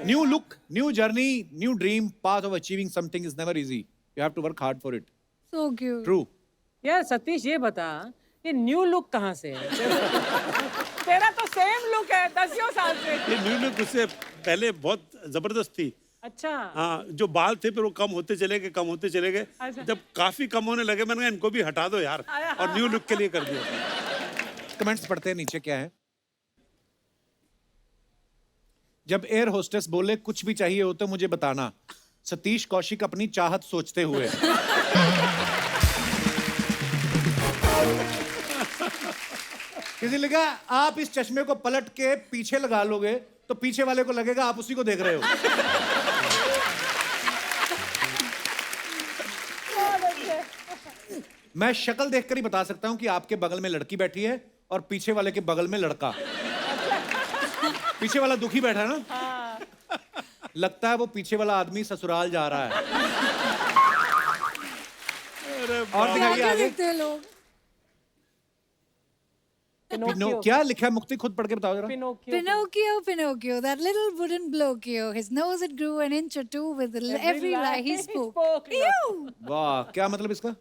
New look, new journey, new dream, path of achieving something is never easy. You have to work hard for it. So cute. True. यार सतीश ये बता, ये न्यू लुक कहाँ से है? तेरा तो सेम लुक है 10 साल से। ये न्यू लुक उससे पहले बहुत जबरदस्त थी। अच्छा। हाँ, जो बाल थे फिर वो कम होते चले गए, कम होते चले गए। अच्छा। जब काफी कम होने लगे मैंने कहा इनको भी हटा दो यार, और न्यू लुक के लिए कर दिया। कमेंट्स पढ़ते हैं नीचे क्या है। जब एयर होस्टेस बोले कुछ भी चाहिए हो तो मुझे बताना, सतीश कौशिक अपनी चाहत सोचते हुए। किसी ने लिखा आप इस चश्मे को पलट के पीछे लगा लोगे तो पीछे वाले को लगेगा आप उसी को देख रहे हो। मैं शक्ल देखकर ही बता सकता हूं कि आपके बगल में लड़की बैठी है और पीछे वाले के बगल में लड़का। पीछे वाला दुखी बैठा है ना, लगता है वो पीछे वाला आदमी ससुराल जा रहा है। और दिखाइए क्या आगे। देखते हैं लोग? क्या लिखा है मुक्ति, खुद पढ़ के बताओ जरा। Pinocchio, Pinocchio, that little wooden Pinocchio. His nose it grew an inch or two with every lie he spoke. Ew! वाह, क्या मतलब इसका?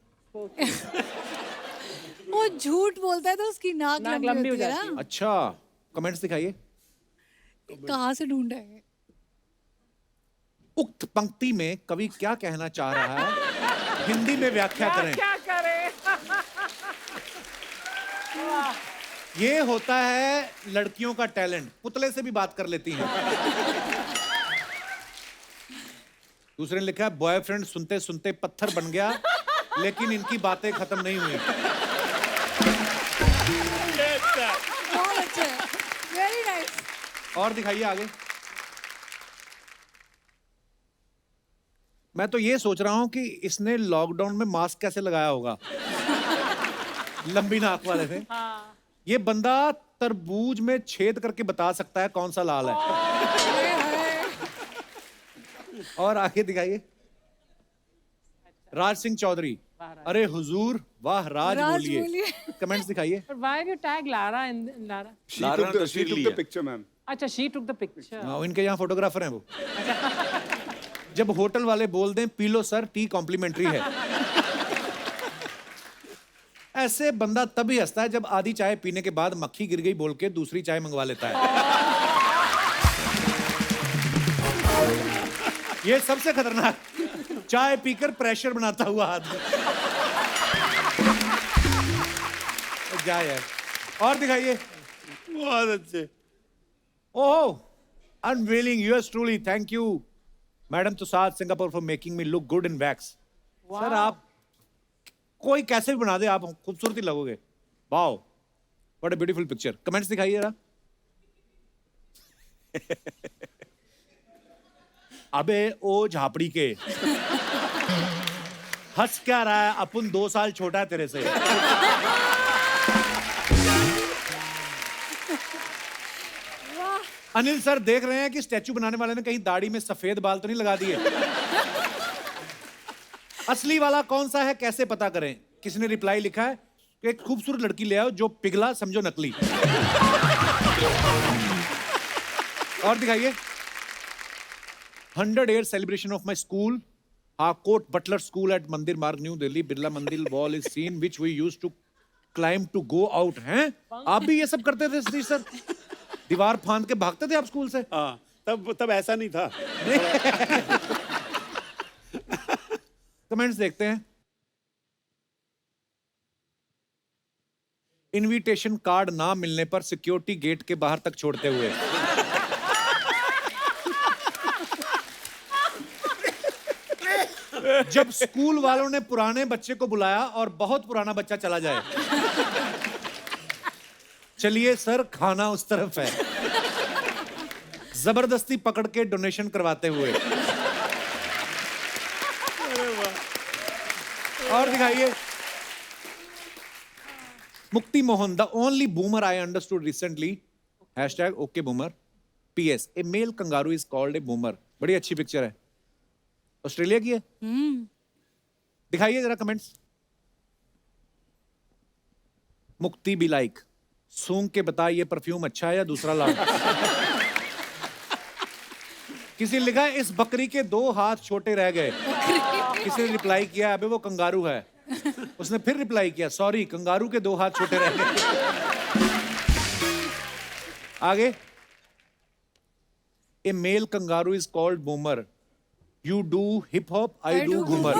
वो झूठ बोलता है तो उसकी नाक लंबी होती है ना। अच्छा, कमेंट्स दिखाइए। कहाँ से ढूंढा है? उक्त पंक्ति में कवि क्या कहना चाह रहा है, हिंदी में व्याख्या करें। क्या करे? ये होता है लड़कियों का टैलेंट, पुतले से भी बात कर लेती हैं। दूसरे ने लिखा है बॉयफ्रेंड सुनते सुनते पत्थर बन गया लेकिन इनकी बातें खत्म नहीं हुई। बहुत अच्छा है, वेरी नाइस। और दिखाइए आगे। मैं तो ये सोच रहा हूं कि इसने लॉकडाउन में मास्क कैसे लगाया होगा। लंबी नाक वाले थे। ये बंदा तरबूज में छेद करके बता सकता है कौन सा लाल है। और आगे दिखाइए। राज सिंह चौधरी, अरे हुजूर वाह राज बोलिए। कमेंट्स दिखाइए। But why have you tagged Lara in Lara? She took the picture, ma'am. अच्छा, she took the picture. हाँ, इनके यहाँ फोटोग्राफर हैं वो। जब होटल वाले बोल दें P low sir, T complementary है। ऐसे बंदा तभी हंसता है जब आधी चाय पीने के बाद मक्खी गिर गई बोल के दूसरी चाय मंगवा लेता है। ये सबसे खतरनाक, चाय पीकर प्रेशर बनाता हुआ आदमी। जा यार। और दिखाइए। बहुत अच्छे। Oh, unveiling yours truly, thank you madam Tushar Singapore for making me look good in wax. Sir आप कोई कैसे भी बना दे, आप खूबसूरती लगोगे। Wow, what a beautiful picture. Comments दिखाइए जरा। अबे ओ झापड़ी के, हंस क्या रहा है, अपन 2 साल छोटा है तेरे से। अनिल सर देख रहे हैं कि स्टैचू बनाने वाले ने कहीं दाढ़ी में सफेद बाल तो नहीं लगा दिए। असली वाला कौन सा है कैसे पता करें? किसी ने रिप्लाई लिखा है कि एक खूबसूरत लड़की ले आओ जो पिघला समझो नकली। और दिखाइए। 100 year celebration of my school, Harcourt Butler School at Mandir Marg, New Delhi. Birla Mandir wall is seen which we used to climb to go out. हैं? आप भी ये सब करते थे सतीश सर? दीवार फांद के भागते थे आप स्कूल से? हाँ, तब ऐसा नहीं था। कमेंट्स देखते हैं। इनविटेशन कार्ड ना मिलने पर सिक्योरिटी गेट के बाहर तक छोड़ते हुए। जब स्कूल वालों ने पुराने बच्चे को बुलाया और बहुत पुराना बच्चा चला जाए। चलिए सर, खाना उस तरफ है। जबरदस्ती पकड़ के डोनेशन करवाते हुए। और दिखाइए। Mukti Mohan, the only boomer I understood recently. Hashtag okay boomer. PS, a male kangaroo is called a boomer. बड़ी अच्छी पिक्चर है, ऑस्ट्रेलिया की है। दिखाइए जरा कमेंट्स। मुक्ति भी लाइक, सूंघ के बता ये परफ्यूम अच्छा है या दूसरा लाओ। किसी ने लिखा है इस बकरी के 2 हाथ छोटे रह गए। किसी ने रिप्लाई किया अबे वो कंगारू है। उसने फिर रिप्लाई किया सॉरी कंगारू के 2 हाथ छोटे रह गए। आगे, a male kangaroo is called boomer, you do hip hop I do ghoomar.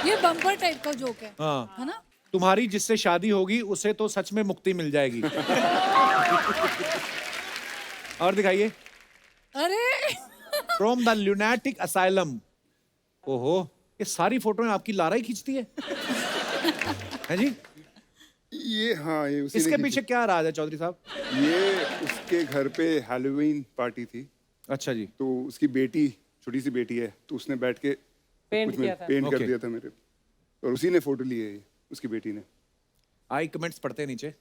ये बम्पर टाइप का जोक है, हाँ, है ना? तुम्हारी जिससे शादी होगी उसे तो सच में मुक्ति मिल जाएगी। और दिखाइए, अरे फ्रॉम द ल्यूनेटिक असाइलम। ओहो, ये सारी फोटोएं आपकी लारा ही खींचती है। हैं जी? ये हाँ, ये उसी इसके ने पीछे क्या राज है चौधरी साहब? ये उसके घर पे हैलोवीन पार्टी थी, अच्छा जी। तो उसकी बेटी, छोटी सी बेटी है, तो उसने बैठ के पेंट कुछ में किया था। पेंट कर Okay. दिया था मेरे, और उसी ने फोटो ली है ये, उसकी बेटी ने। आई कमेंट्स पढ़ते हैं नीचे।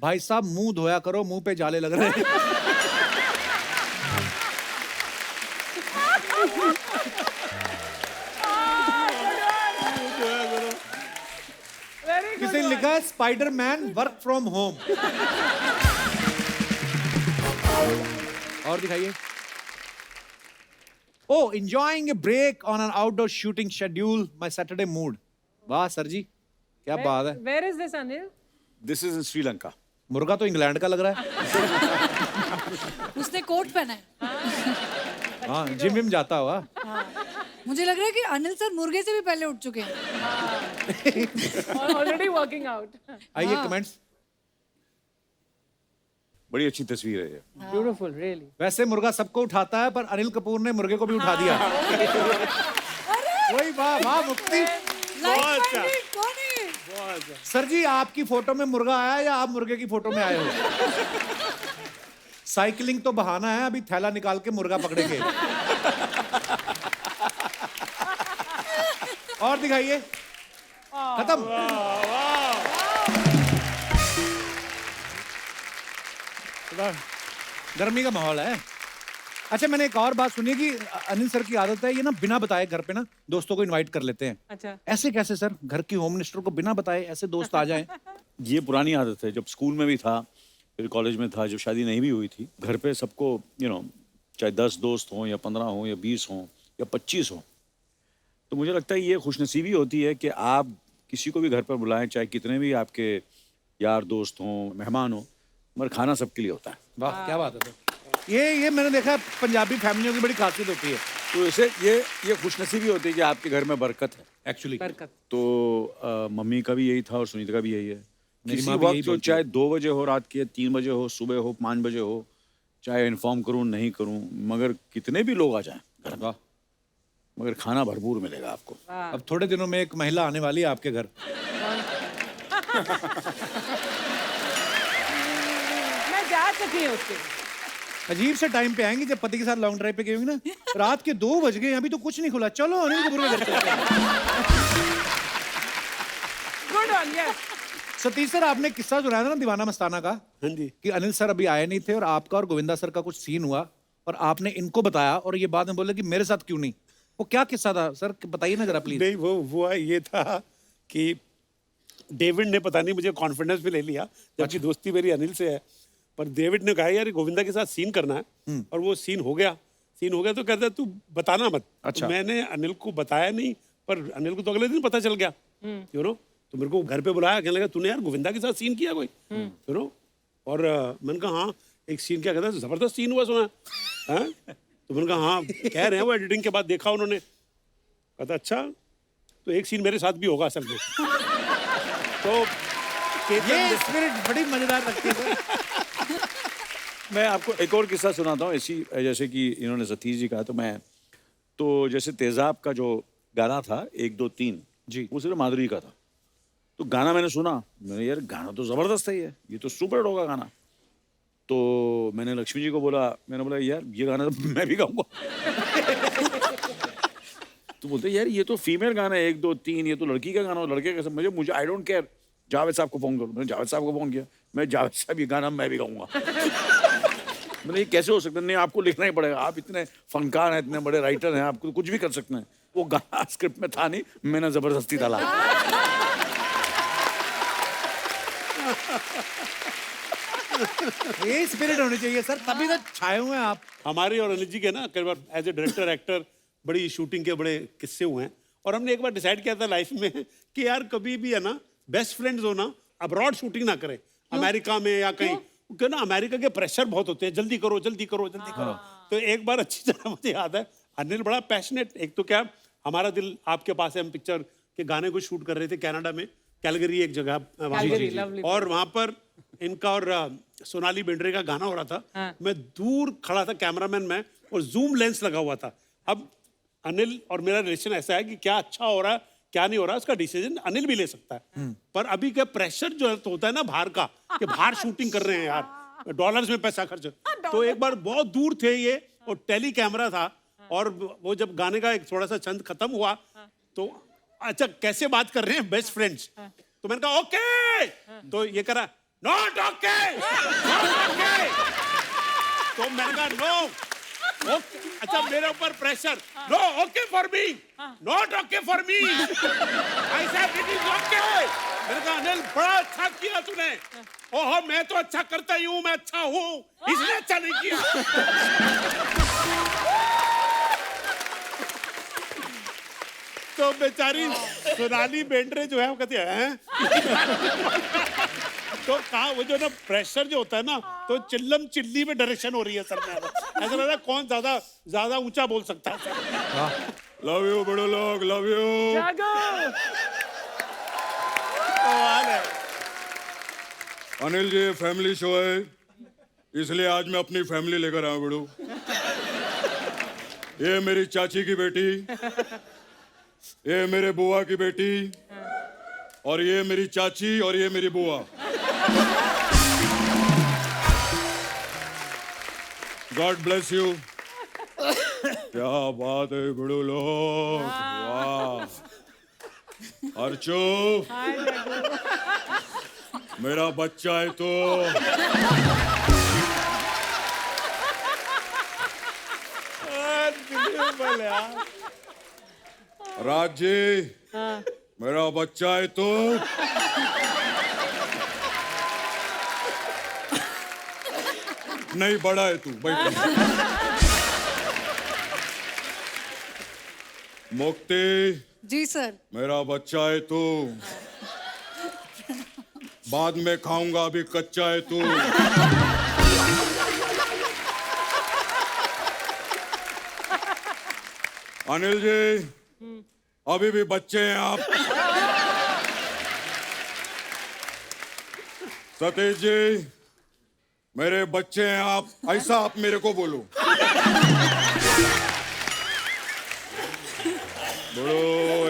भाई साहब मुंह धोया करो, मुंह पे जाले लग रहे हैं। Very good किसी ने one. लिखा है स्पाइडरमैन वर्क फ्रॉम होम। और दिखाइए, oh enjoying a break on an outdoor shooting schedule my Saturday mood. वाह सर जी, क्या बात है। Where is this, Anil? This is in Sri Lanka. मुर्गा तो इंग्लैंड का लग रहा है। उसने कोट पहना है। हाँ, जिम विम जाता हुआ। मुझे लग रहा है कि अनिल सर मुर्गे से भी पहले उठ चुके हैं। Already working out. आइए कमेंट्स। बड़ी अच्छी तस्वीर है ये। Beautiful, really. वैसे मुर्गा सबको उठाता है, पर अनिल कपूर ने मुर्गे को भी उठा दिया। वही, वाह वाह मुक्ति। Like-minded, कौन है? सर जी आपकी फोटो में मुर्गा आया या आप मुर्गे की फोटो में आए हो? साइकिलिंग तो बहाना है, अभी थैला निकाल के मुर्गा पकड़ेंगे। और दिखाइए, खत्म। गर्मी का माहौल है। अच्छा, मैंने एक और बात सुनी कि अनिल सर की आदत है ये ना बिना बताए घर पे ना दोस्तों को इनवाइट कर लेते हैं। अच्छा। ऐसे कैसे सर, घर की होम मिनिस्टर को बिना बताए ऐसे दोस्त आ जाएं? ये पुरानी आदत है, जब स्कूल में भी था, फिर कॉलेज में था, जब शादी नहीं भी हुई थी, घर पे सबको चाहे 10 दोस्त हों या 15 हों या 20 हों या 25 हों, तो मुझे लगता है ये खुशनसीबी होती है कि आप किसी को भी घर पर बुलाएं, चाहे कितने भी आपके यार दोस्त हों, मेहमान हों, मगर खाना सबके लिए होता है। वाह क्या बात है। ये मैंने देखा पंजाबी फैमिलियों की बड़ी खासियत होती है तो इसे ये खुशनसीबी होती है कि आपके घर में बरकत है। एक्चुअली। बरकत। तो मम्मी का भी यही था और सुनीता का भी यही है। मेरी किसी माँ भी यही वक्त जो बोलती चाहे 2 बजे हो रात के, 3 बजे हो, सुबह हो, 5 बजे हो, चाहे इन्फॉर्म करूं नहीं करूं, मगर कितने भी लोग आ जाएं घर में, वाह। मगर खाना भरपूर मिलेगा आपको। अब थोड़े दिनों में एक महिला आने वाली है आपके घर। मैं जा चुकी हूँ उसके। अजीब से टाइम पे आएंगी जब पति के साथ लॉन्ग ड्राइव पे गई होंगी ना, रात के 2 बज गए, अभी तो कुछ नहीं खुला, चलो अनिल कपूर के घर चलते हैं। Good one, yes. Satish sir, आपने किस्सा सुनाया था ना दीवाना मस्ताना का, हाँ जी। कि अनिल सर अभी आए नहीं थे और आपका और गोविंदा सर का कुछ सीन हुआ और आपने इनको बताया और ये बाद में बोले कि मेरे साथ क्यों नहीं। वो क्या किस्सा था सर, बताइए ना जरा प्लीज। नहीं, वो हुआ ये था कि डेविड ने पता नहीं मुझे कॉन्फिडेंस में ले लिया, जबकि दोस्ती मेरी अनिल से है, पर डेविड ने कहा यार गोविंदा के साथ सीन करना है, और वो सीन हो गया तो कहता तू बताना मत। अच्छा। तो मैंने अनिल को बताया नहीं, पर अनिल को तो अगले दिन पता चल गया, तो मेरे को घर पे बुलाया, कहने लगा तूने यार गोविंदा के साथ सीन किया कोई, और मैंने कहा हाँ एक सीन, क्या कहता है जबरदस्त सीन हुआ सुना है? तो मैंने कहा हाँ कह रहे हैं वो एडिटिंग के बाद देखा उन्होंने। कहता अच्छा, तो एक सीन मेरे साथ भी होगा असल में। तो ये स्पिरिट बड़ी मजेदार लगती है सर। मैं आपको एक और किस्सा सुनाता हूँ ऐसी, जैसे कि इन्होंने सतीश जी कहा, तो जैसे तेजाब का जो गाना था 1 2 3 जी, वो सिर्फ माधुरी का था। तो गाना मैंने सुना, मैंने यार गाना तो जबरदस्त है, ये तो सुपर हिट होगा गाना। तो मैंने लक्ष्मी जी को बोला, मैंने बोला यार ये गाना तो मैं भी गाऊंगा। तो बोलते यार ये तो फीमेल गाना है 1 2 3, ये तो लड़की का गाना हो, लड़के का सब। मुझे आई डोंट केयर, जावेद साहब को फोन करो। मैंने जावेद साहब को फोन किया, मैं जावेद साहब ये गाना मैं भी गाऊंगा। मैंने ये कैसे हो सकता है? नहीं, आपको लिखना ही पड़ेगा, आप इतने फनकार हैं, इतने बड़े राइटर हैं, आप कुछ भी कर सकते हैं। वो गाना स्क्रिप्ट में था नहीं, मैंने जबरदस्ती डाला। ये स्पिरिट होनी चाहिए सर, तभी तो छाए हुए हैं आप। हमारे और अनिल जी के ना कई बार एज ए डायरेक्टर एक्टर बड़ी शूटिंग के बड़े किस्से हुए हैं, और हमने एक बार डिसाइड किया था लाइफ में कि यार कभी भी है ना बेस्ट फ्रेंड्स हो ना, अब्रॉड शूटिंग ना करें, अमेरिका में या कहीं, क्योंकि ना अमेरिका के प्रेशर बहुत होते हैं, जल्दी करो जल्दी करो जल्दी करो। तो एक बार अच्छी तरह मुझे याद है, अनिल बड़ा पैशनेट, एक तो क्या हमारा दिल आपके पास है, हम पिक्चर के गाने को शूट कर रहे थे कनाडा में, कैलगरी एक जगह वहाँ Calgary, पर। lovely और वहाँ पर इनका और सोनाली बेंद्रे का गाना हो रहा था। मैं दूर खड़ा था, कैमरामैन मैं, और जूम लेंस लगा हुआ था। अब अनिल और मेरा रिलेशन ऐसा है कि क्या अच्छा हो रहा है क्या नहीं हो रहा है उसका डिसीजन अनिल भी ले सकता है, पर अभी क्या प्रेशर जो है तो होता है ना बाहर का, कि बाहर शूटिंग कर रहे हैं यार, डॉलर्स में पैसा खर्च। तो एक बार बहुत दूर थे ये, और टेली कैमरा था, और वो जब गाने का एक थोड़ा सा छंद खत्म हुआ तो अच्छा कैसे बात कर रहे हैं बेस्ट फ्रेंड्स, तो मैंने कहा ओके, तो ये करा नॉट ओके, तो मैंने कहा नो ओके, अच्छा मेरे ऊपर pressure, no okay for me, not okay for me, I said it is okay. मैंने कहा अनिल बड़ा अच्छा किया तूने, ओहो मैं तो अच्छा करता ही हूँ, मैं अच्छा हूँ, इसने अच्छा नहीं किया। तो बेचारी सोनाली बेंद्रे जो है वो कहती है तो कहा वो जो ना प्रेशर जो होता है ना, तो चिल्लम चिल्ली में डायरेक्शन हो रही है सर में, ऐसा लग रहा है कौन ज्यादा ऊंचा बोल सकता है। लव यू बड़े लोग, लव यू। जागो। अनिल जी फैमिली शो है, इसलिए आज मैं अपनी फैमिली लेकर आया बड़ू। ये मेरी चाची की बेटी, ये मेरे बुआ की बेटी, और ये मेरी चाची, और ये मेरी बुआ। God bless you. क्या बात है बड़ू लोग, वाह। अर्चो मेरा बच्चा है तो राज जी मेरा बच्चा है तो नहीं बड़ा है तू, बैठ। मुक्ति जी सर। मेरा बच्चा है तू, बाद में खाऊंगा, अभी कच्चा है तू। अनिल जी अभी भी बच्चे हैं आप। सतीश जी मेरे बच्चे हैं आप, ऐसा आप मेरे को बोलो। बड़ो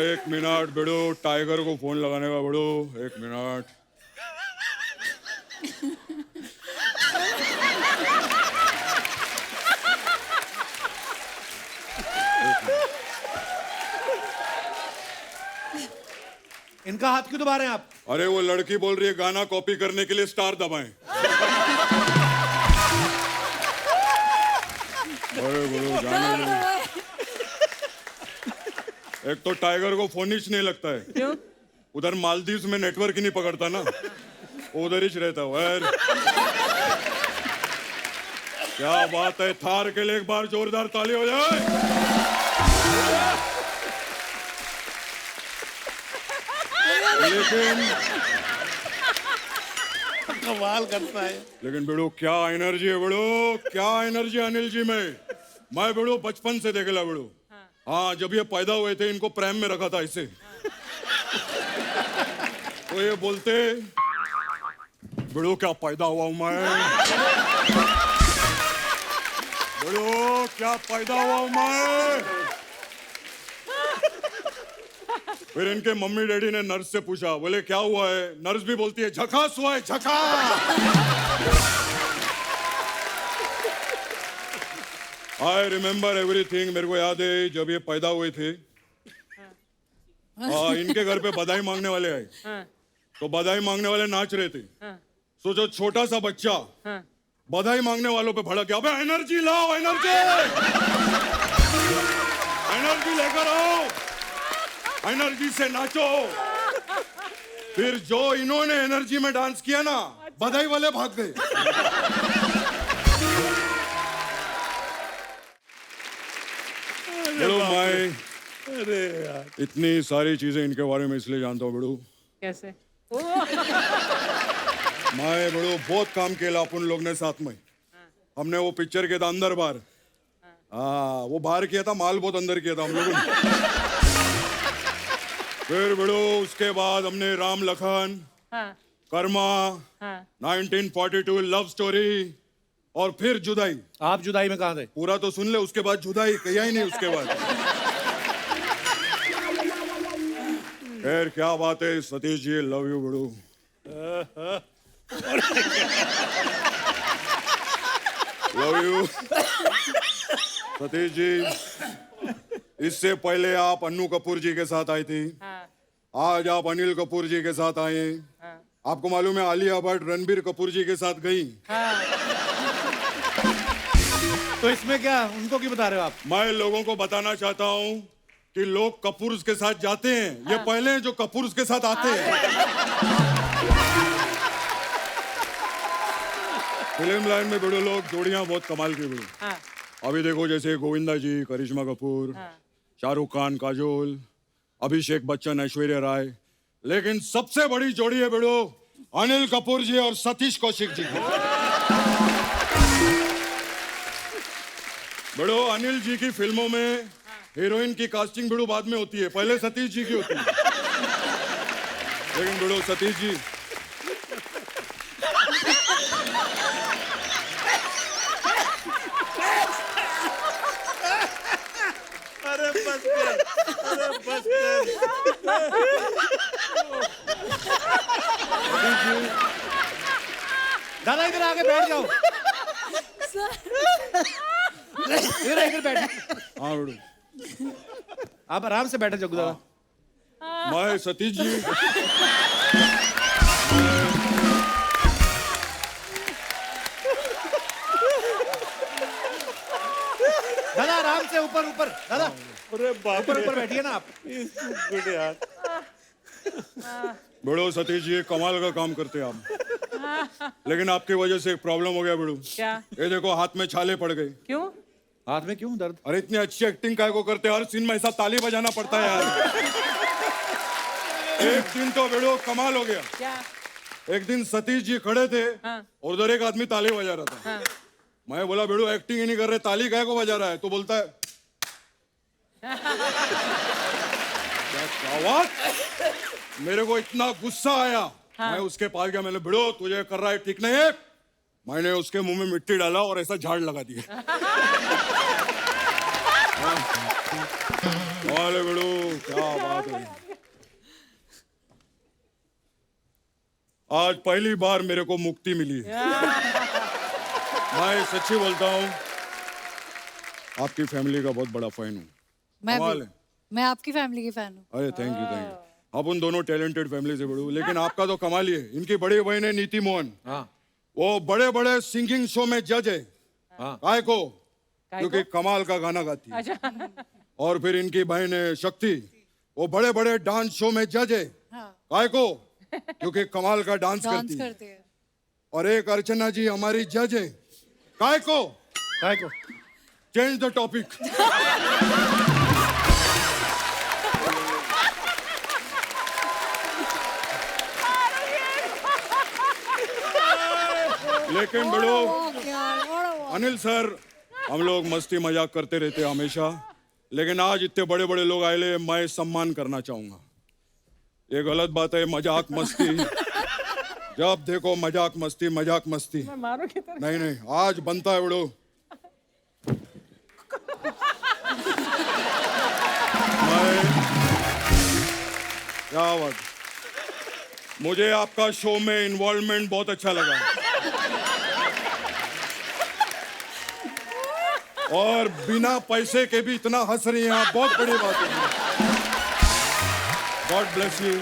1 मिनट, बड़ो टाइगर को फोन लगाने का, बड़ो 1 मिनट। इनका हाथ क्यों दबा रहे हैं आप? अरे वो लड़की बोल रही है गाना कॉपी करने के लिए स्टार दबाएं। अरे बोलो जाने दो। एक तो टाइगर को फोन ही नहीं लगता है, क्यों? उधर मालदीव में नेटवर्क ही नहीं पकड़ता ना, उधर ही रहता है। क्या बात है, थार के लिए एक बार जोरदार ताली हो जाए। लेकिन कमाल करता है। लेकिन बेड़ो क्या एनर्जी है, बेड़ो क्या एनर्जी अनिल जी में। मैं बेड़ो बचपन से देखेला बेड़ो। हाँ जब ये पैदा हुए थे इनको प्रेम में रखा था इसे। तो ये बोलते बेड़ो क्या पैदा हुआ हूं मैं, बेड़ो क्या पैदा हुआ हूं मैं। फिर इनके मम्मी डैडी ने नर्स से पूछा, बोले क्या हुआ है? नर्स भी बोलती है झकास हुआ है, झकास। I remember everything. मेरे को याद है जब ये पैदा हुए थे इनके घर पे बधाई मांगने वाले आए, तो बधाई मांगने वाले नाच रहे थे। सोचो छोटा सा बच्चा बधाई मांगने वालों पे भड़क गया, अबे एनर्जी लाओ, एनर्जी एनर्जी लेकर आओ, एनर्जी से नाचो। फिर जो इन्होंने एनर्जी में डांस किया ना, बधाई वाले भाग गए। हेलो माई, अरे यार, इतनी सारी चीजें इनके बारे में इसलिए जानता हूँ बड़ू। कैसे? मैं बड़ू बहुत काम किया अपन लोग ने साथ में। हमने वो पिक्चर किया था अंदर बार। हाँ, वो बाहर किया था, माल बहुत अंदर किया था हम लोगों ने। फिर बड़ू उसके बाद हमने राम लखन, कर्मा, 1942 लव स्टोरी, और फिर जुदाई। आप जुदाई में कहाँ थे? पूरा तो सुन ले, उसके बाद जुदाई किया ही नहीं उसके बाद। खैर क्या बात है सतीश जी, लव यू बड़ू। Love you Satish ji. इससे पहले आप अन्नू कपूर जी के साथ आई थी, आज आप अनिल कपूर जी के साथ आए। आपको मालूम है आलिया भट्ट रणबीर कपूर जी के साथ गई। तो इसमें क्या, उनको क्यों बता रहे हो आप? मैं लोगों को बताना चाहता हूँ कि लोग कपूर के साथ जाते हैं, ये पहले हैं जो कपूर के साथ आते हैं। फिल्म लाइन में बड़े लोग जोड़ियां बहुत कमाल की बड़ी। अभी देखो जैसे गोविंदा जी, करिश्मा कपूर, शाहरुख खान, काजोल, अभिषेक बच्चन, ऐश्वर्या राय, लेकिन सबसे बड़ी जोड़ी है बेड़ो अनिल कपूर जी और सतीश कौशिक जी की। बेड़ो अनिल जी की फिल्मों में हीरोइन की कास्टिंग बेड़ो बाद में होती है, पहले सतीश जी की होती है। लेकिन बेड़ो सतीश जी अरे बस कर, अरे बस कर। दादा इधर आके बैठ जाओ। इधर बैठ। हाँ बेड़ो, आप आराम से बैठे जग्गू दादा। मैं सतीश जी दादा आराम से, ऊपर ऊपर दादा, अरे बाप ऊपर ऊपर बैठिए ना आप। गुड यार। बेड़ो सतीश जी कमाल का काम करते हैं आप, लेकिन आपकी वजह से एक प्रॉब्लम हो गया बेड़ो। क्या? ये देखो हाथ में छाले पड़ गए। क्यों? हाथ में क्यों दर्द? अरे इतनी अच्छी एक्टिंग काय को करते हैं, हर सीन में ऐसा ताली बजाना पड़ता है यार। एक दिन तो बेड़ो कमाल हो गया। क्या? एक दिन सतीश जी खड़े थे और उधर एक आदमी ताली बजा रहा था। मैं बोला बेड़ो एक्टिंग ही नहीं कर रहे, ताली काय को बजा रहा है? तो बोलता है क्या बात। मेरे को इतना गुस्सा आया, मैं उसके पास गया, मैंने बेड़ो तुझे कर रहा है ठीक नहीं है। मैंने उसके मुंह में मिट्टी डाला और ऐसा झाड़ लगा दिया। अरे बेड़ो क्या बात है। आज पहली बार मेरे को मुक्ति मिली है। मैं सच्ची बोलता हूँ, आपकी फैमिली का बहुत बड़ा फैन हूँ। मैं कमाल भी, है। मैं आपकी फैमिली की फैन हूँ। अरे थैंक यू। आप उन दोनों टैलेंटेड फैमिली से बड़ू, लेकिन आपका तो कमाल ही है। इनकी बड़ी बहन है नीति मोहन, वो बड़े बड़े सिंगिंग शो में जज है। काय को? क्योंकि कमाल का गाना गाती है। अच्छा। और फिर इनकी बहन है शक्ति, वो बड़े बड़े डांस शो में जज है। काय को? क्योंकि कमाल का डांस डांस करती है। करते हैं। और एक अर्चना जी हमारी जज है। काय को? काय को? Change the topic. लेकिन बड़ो अनिल सर, हम लोग मस्ती मजाक करते रहते हैं हमेशा, लेकिन आज इतने बड़े बड़े लोग आए ले, मैं सम्मान करना चाहूंगा। ये गलत बात है, मजाक मस्ती जब देखो मजाक मस्ती मजाक मस्ती। मारो की तरह। नहीं नहीं, आज बनता है बड़ो। क्या बात। मुझे आपका शो में इन्वॉल्वमेंट बहुत अच्छा लगा, और बिना पैसे के भी इतना हंस रही हैं आप, बहुत बड़ी बात है। God bless you.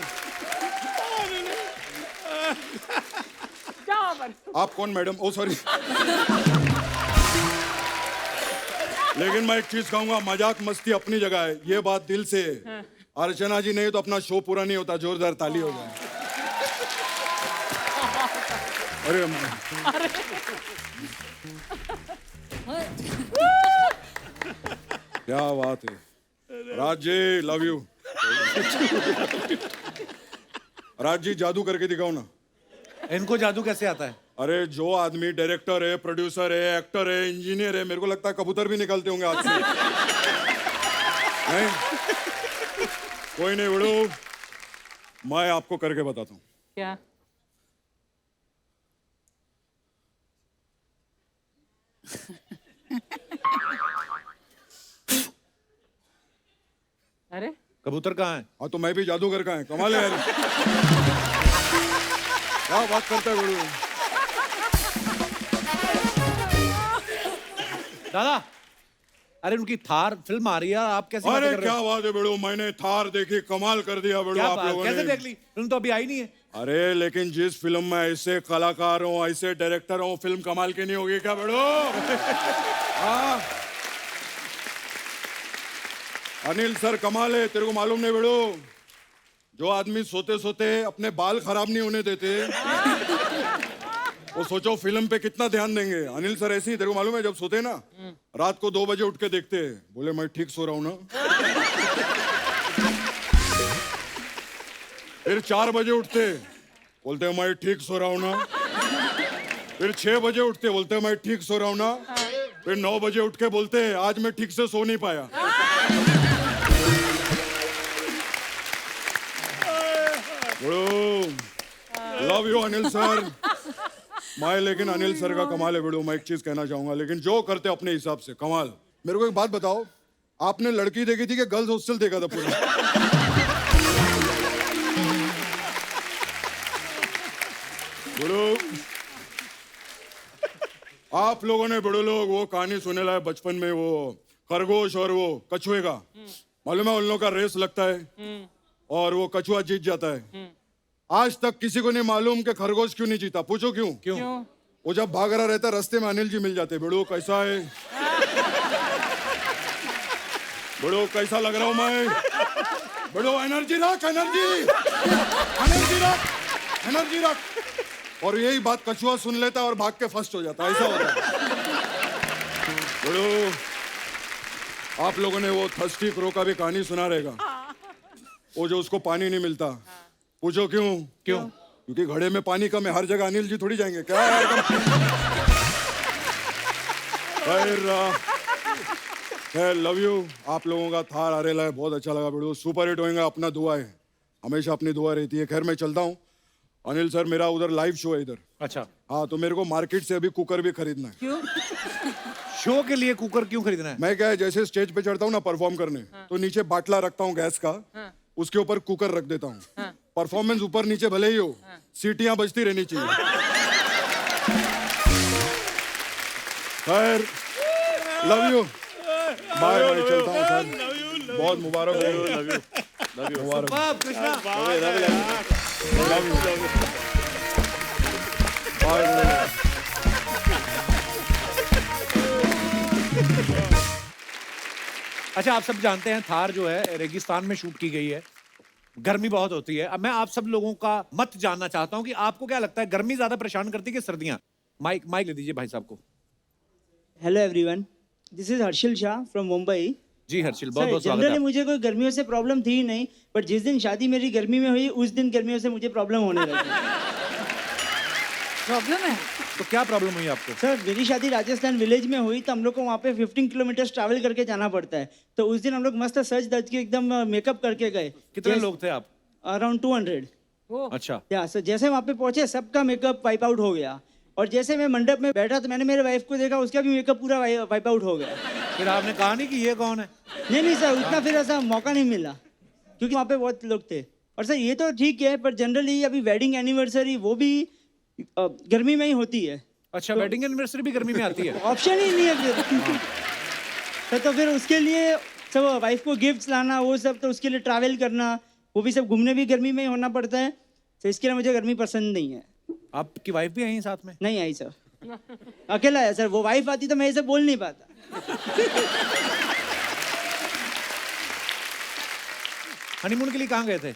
जाओ पर आप कौन मैडम? ओ सॉरी। लेकिन मैं एक चीज कहूंगा, मजाक मस्ती अपनी जगह है, ये बात दिल से है। अर्चना जी नहीं तो अपना शो पूरा नहीं होता। जोरदार ताली हो जाए। अरे क्या बात है। Raj ji love you. राज जी जादू करके दिखाओ ना। इनको जादू कैसे आता है? अरे जो आदमी डायरेक्टर है, प्रोड्यूसर है, एक्टर है, इंजीनियर है, मेरे को लगता है कबूतर भी निकलते होंगे हाथ से। नहीं कोई नहीं बड़ो, मैं आपको करके बताता हूँ। क्या? अरे कबूतर कहाँ है? हाँ तो मैं भी जादूगर का है। कमाल है यार। क्या बात करता है बड़ो। दादा, अरे उनकी थार फिल्म आ रही है, आप कैसे बातें अरे कर रहे क्या हो? बात है बड़ो, मैंने थार देखी, कमाल कर दिया बड़ो क्या आप बात, लोगों कैसे ने। देख ली? फिल्म तो अभी आई नहीं है। अरे लेकिन जिस फिल्म में ऐसे कलाकार हो, ऐसे डायरेक्टर हो, फिल्म कमाल की नहीं होगी क्या बड़ो? हाँ अनिल सर कमाल है, तेरे को मालूम नहीं बड़ो? जो आदमी सोते सोते अपने बाल खराब नहीं होने देते, वो सोचो फिल्म पे कितना ध्यान देंगे। अनिल सर ऐसे ही, तेरे को मालूम है, जब सोते ना रात को 2 बजे उठ के देखते हैं, बोले मैं ठीक सो रहा हूं ना। फिर 4 बजे उठते, बोलते हैं मैं ठीक सो रहा हूं ना। फिर 6 बजे उठते, बोलते हैं मैं ठीक सो रहा हूं ना। फिर 9 बजे उठ के बोलते हैं आज मैं ठीक से सो नहीं पाया। Love you Anil sir. मैं लेकिन अनिल सर का कमाल है बेड़ो। मैं एक चीज कहना चाहूंगा, लेकिन जो करते अपने हिसाब से कमाल। मेरे को एक बात बताओ, आपने लड़की देखी थी कि गर्ल्स हॉस्टल देखा था पूरा? बेड़ो आप लोगों ने बड़े लोग वो कहानी सुने लाए बचपन में, वो खरगोश और वो कछुए का। मालूम है उन लोगों का रेस लगता है और वो कछुआ जीत जाता है। आज तक किसी को नहीं मालूम कि खरगोश क्यों नहीं जीता। पूछो क्यों? क्यों? वो जब भाग रहा रहता रास्ते में अनिल जी मिल जाते। बड़ो कैसा है? बड़ो कैसा लग रहा हूं मैं? बड़ो एनर्जी रख, एनर्जी एनर्जी रख, एनर्जी रख। और यही बात कछुआ सुन लेता है और भाग के फर्स्ट हो जाता है। ऐसा होता है। बड़ो आप लोगों ने वो थर्स्टी क्रो का भी कहानी सुना रहेगा, वो जो उसको पानी नहीं मिलता। पूछो क्यों? क्यों? क्योंकि घड़े में पानी कम है। हर जगह अनिल जी थोड़ी जाएंगे क्या यार? खैर लव यू। आप लोगों का थार आरेला है, बहुत अच्छा लगा वीडियो, सुपर हिट होएगा। अपना दुआ है, हमेशा अपनी दुआ रहती है। खैर मैं चलता हूँ। अनिल सर मेरा उधर लाइव शो है इधर। अच्छा, हाँ तो मेरे को मार्केट से अभी कुकर भी खरीदना है। क्यों? शो के लिए कुकर क्यों खरीदना है? मैं क्या है, जैसे स्टेज पे चढ़ता हूँ ना परफॉर्म करने, तो नीचे बाटला रखता हूँ गैस का, उसके ऊपर कुकर रख देता हूँ। परफॉर्मेंस ऊपर नीचे भले ही हो, सीटियां बजती रहनी चाहिए। खैर लव यू, बाय बाय, चलता हूँ सर। बहुत मुबारक हो। लव यू मुबारक। Krishna, love you bye. अच्छा आप सब जानते हैं थार जो है रेगिस्तान में शूट की गई है, गर्मी बहुत होती है। अब मैं आप सब लोगों का मत जानना चाहता हूं कि आपको क्या लगता है, गर्मी ज्यादा परेशान करती है कि सर्दियां? माइक माइक ले दीजिए भाई साहब को। Hello everyone, this is Harshil Shah from Mumbai. जी हर्षिल, बहुत बहुत स्वागत जनरली है। मुझे कोई गर्मियों से प्रॉब्लम थी ही नहीं, बट जिस दिन शादी मेरी गर्मी में हुई उस दिन गर्मियों से मुझे प्रॉब्लम होने लगी। प्रॉब्लम है? तो क्या प्रॉब्लम हुई आपको? सर मेरी शादी राजस्थान विलेज में हुई, तो हम लोग को वहाँ पे 15 किलोमीटर ट्रैवल करके जाना पड़ता है। तो उस दिन हम लोग मस्त सज धज के एकदम मेकअप करके गए। कितने लोग थे आप? अराउंड 200। अच्छा, या सर जैसे वहाँ पे पहुंचे सबका मेकअप वाइप आउट हो गया, और जैसे मैं मंडप में बैठा तो मैंने मेरे वाइफ को देखा, उसका भी मेकअप पूरा वाइप आउट हो गया। फिर आपने कहा नहीं कि ये कौन है? नहीं सर, उतना फिर ऐसा मौका नहीं मिला क्योंकि वहाँ पे बहुत लोग थे। और सर ये तो ठीक है, पर जनरली अभी वेडिंग एनिवर्सरी वो भी गर्मी में ही होती है। अच्छा, वेडिंग एनिवर्सरी भी गर्मी में आती है? ऑप्शन ही नहीं है फिर। तो फिर उसके लिए सब वाइफ को गिफ्ट्स लाना, वो सब, तो उसके लिए ट्रैवल करना, वो भी सब घूमने भी गर्मी में ही होना पड़ता है, तो इसके लिए मुझे गर्मी पसंद नहीं है। आपकी वाइफ भी आई है साथ में? नहीं आई सर, अकेला है सर। वो वाइफ आती तो मैं ऐसे बोल नहीं पाता। हनीमून के लिए कहाँ गए थे?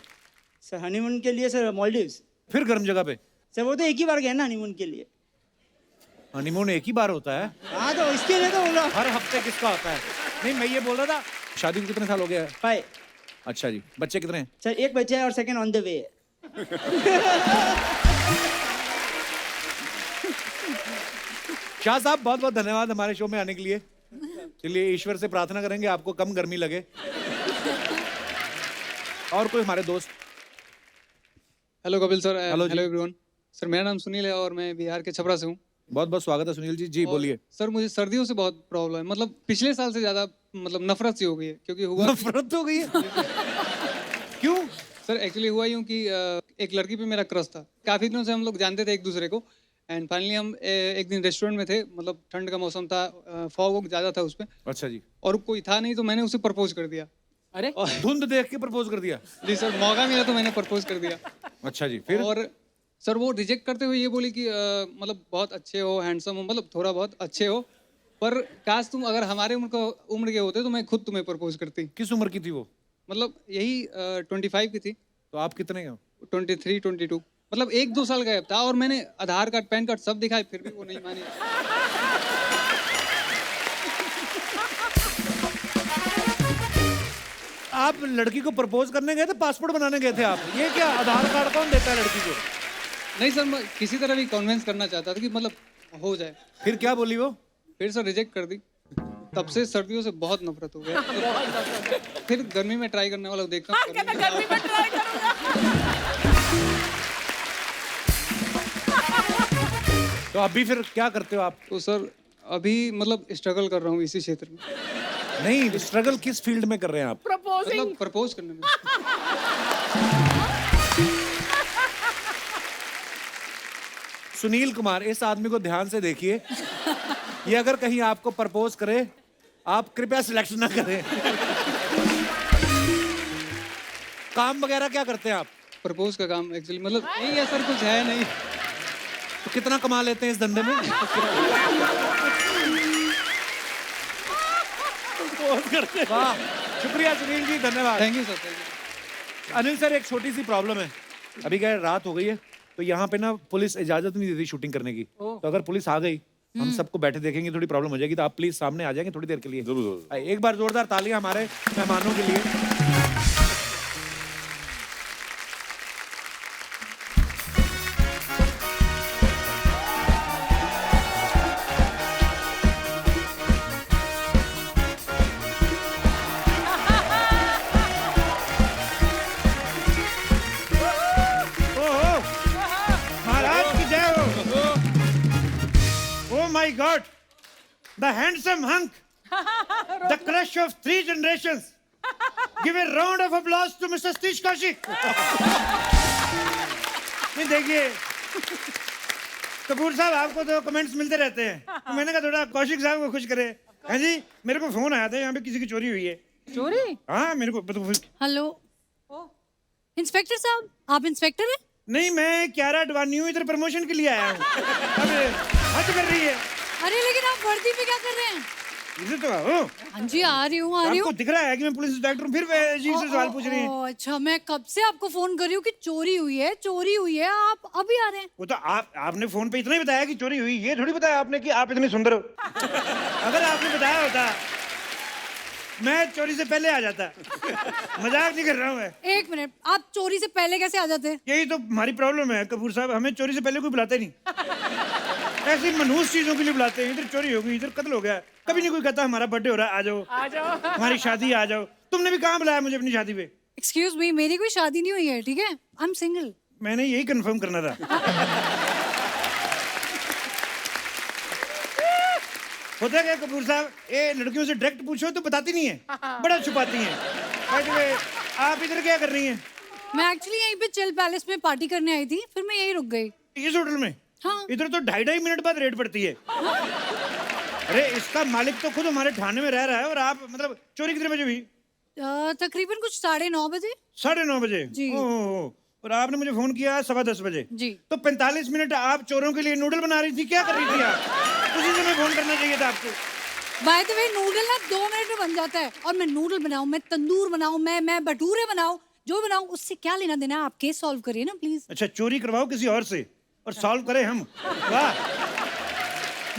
सर हनीमून के लिए सर मालदीव्स। फिर गर्म जगह पे? सर वो तो एक ही बार गए ना हनीमून के लिए। हनीमून एक ही बार होता है? हाँ तो इसके लिए तो बोला। हर हफ्ते किसका होता है? नहीं, मैं ये बोल रहा था, शादी को कितने साल हो गया है? 5। अच्छा जी, बच्चे कितने हैं? सर एक बच्चा है और सेकंड ऑन द वे है। शाह साहब बहुत बहुत धन्यवाद हमारे शो में आने के लिए। चलिए ईश्वर से प्रार्थना करेंगे आपको कम गर्मी लगे। और कोई हमारे दोस्त? Hello Kapil sir. हेलो जी। Hello everyone. सर मेरा नाम सुनील है और मैं बिहार के छपरा से हूँ। बहुत बहुत स्वागत है सुनील जी। जी बोलिए। सर मुझे सर्दियों से बहुत प्रॉब्लम है, मतलब पिछले साल से ज़्यादा मतलब नफरत सी हो गई है, क्योंकि हुआ नफरत हो गई है? क्यों? सर एक्चुअली हुआ यूँ कि एक लड़की पे मेरा क्रश था। काफ़ी दिनों से हम लोग जानते थे एक दूसरे को, एंड फाइनली हम एक दिन रेस्टोरेंट में थे, मतलब ठंड का मौसम था, फॉग ज़्यादा था उस पर, अच्छा जी। और कोई था नहीं, तो मैंने उसे प्रपोज कर दिया। अरे धुंध देख के प्रपोज कर दिया? जी सर, मौका मिला तो मैंने प्रपोज कर दिया। अच्छा जी, फिर? और सर वो रिजेक्ट करते हुए ये बोली कि मतलब बहुत अच्छे हो, हैंडसम हो, मतलब थोड़ा बहुत अच्छे हो, पर काश तुम अगर हमारे उम्र के होते तो मैं खुद तुम्हें प्रपोज करती। किस उम्र की थी वो? मतलब यही 25 की थी। तो आप कितने के हो? 23, 22, मतलब 1-2 साल गैप था, और मैंने आधार कार्ड, पैन कार्ड सब दिखाए, फिर भी वो नहीं मानी। आप लड़की को प्रपोज करने गए थे, पासपोर्ट बनाने गए थे आप? ये क्या आधार कार्ड कौन देता है लड़की को? नहीं सर, मैं किसी तरह भी कन्विंस करना चाहता था कि मतलब हो जाए। फिर क्या बोली वो? फिर सर रिजेक्ट कर दी। तब से सर्दियों से बहुत नफरत हो गया। फिर गर्मी में ट्राई करने वाला देखता हूँ। कहता गर्मी में ट्राई करूंगा। तो अभी फिर क्या करते हो आप? तो सर अभी मतलब स्ट्रगल कर रहा हूँ इसी क्षेत्र में। नहीं, स्ट्रगल किस फील्ड में कर रहे हैं आप? प्रपोजिंग। मतलब प्रपोज करने में। सुनील कुमार, इस आदमी को ध्यान से देखिए। ये अगर कहीं आपको प्रपोज करे, आप कृपया सिलेक्ट ना करें। काम वगैरह क्या करते हैं आप? प्रपोज का काम एक्चुअली मतलब नहीं है सर, कुछ है नहीं। तो कितना कमा लेते हैं इस धंधे में? वाह, शुक्रिया सुनील जी, धन्यवाद। Thank you sir, thank you. Anil sir, एक छोटी सी प्रॉब्लम है। अभी क्या है, रात हो गई है, तो यहाँ पे ना पुलिस इजाजत नहीं देती शूटिंग करने की। तो अगर पुलिस आ गई, हम सबको बैठे देखेंगे, थोड़ी प्रॉब्लम हो जाएगी। तो आप प्लीज सामने आ जाएंगे थोड़ी देर के लिए? जरूर। एक बार जोरदार तालियां हमारे मेहमानों के लिए। My God, the handsome hunk, the crush of 3 generations. Give a round of applause to Mr. Satish Kaushik. नहीं देखिए, कपूर साहब आपको तो कमेंट्स मिलते रहते हैं, तो मैंने कहा थोड़ा कौशिक साहब को खुश करे। हाँ जी, मेरे को फोन आया था, यहाँ पे किसी की चोरी हुई है। चोरी? हाँ, मेरे को हेलो इंस्पेक्टर साहब, आप इंस्पेक्टर हैं? नहीं, मैं क्यारा अडवाणी हूँ, इधर प्रमोशन के लिए आया हूँ। अब हद कर रही है। अरे लेकिन आप वर्दी पे क्या कर रहे हैं? इधर तो आओ। हाँ जी, आ रही हूँ, आ रही आपको हूँ। दिख रहा है कि मैं पुलिस इंस्पेक्टर हूँ, फिर अजीब से सवाल पूछ रही हैं। अच्छा, मैं कब से आपको फोन कर रही हूँ कि चोरी हुई है, चोरी हुई है, आप अभी आ रहे हैं? वो तो आपने फोन पे इतना ही बताया कि चोरी हुई, ये थोड़ी बताया आपने कि आप इतनी सुंदर हो। अगर आपने बताया होता, मैं चोरी से पहले आ जाता। मजाक नहीं कर रहा हूँ मैं। एक मिनट, आप चोरी से पहले कैसे आ जाते? यही तो हमारी प्रॉब्लम है कपूर साहब, हमें चोरी से पहले कोई बुलाते नहीं। ऐसी मनहूस चीजों के लिए बुलाते हैं। इधर चोरी हो गई, इधर कत्ल हो गया, कभी नहीं कोई कहता हमारा बर्थडे हो रहा है, आ जाओ, आ जाओ। हमारी शादी आ जाओ। तुमने भी कहाँ बुलाया मुझे अपनी शादी पे? एक्सक्यूज मी, मेरी कोई शादी नहीं हुई है, ठीक है? I am single. मैंने यही कंफर्म करना था। होता क्या कपूर साहब, ये लड़कियों से डायरेक्ट पूछो तो बताती नहीं है, बड़ा छुपाती हैं। आप इधर क्या कर रही हैं? मैं एक्चुअली यहीं पे चिल पैलेस में पार्टी करने आई थी, फिर मैं यहीं रुक गई। इस होटल में? हाँ। इधर तो 2.5 मिनट बाद रेड पड़ती है। अरे इसका मालिक तो खुद हमारे थाने में रह रहा है, और आप मतलब चोरी कितने बजे हुई? तकरीबन कुछ 9:30 बजे। 9:30 बजे? जी। ओह, और आपने मुझे फोन किया 10:15 बजे? जी। तो 45 मिनट आप चोरों के लिए नूडल बना रही थी, क्या कर रही थी आप? उसी समय फोन करना चाहिए था आपको। बाय द वे नूडल ना 2 मिनट में बन जाता है, और मैं नूडल बनाऊं, मैं तंदूर बनाऊं, मैं भटूरे बनाऊं, जो बनाऊं, उससे क्या लेना देना? आप केस सॉल्व करिए ना प्लीज। अच्छा, चोरी करवाओ किसी और से और सॉल्व करें हम। वाह,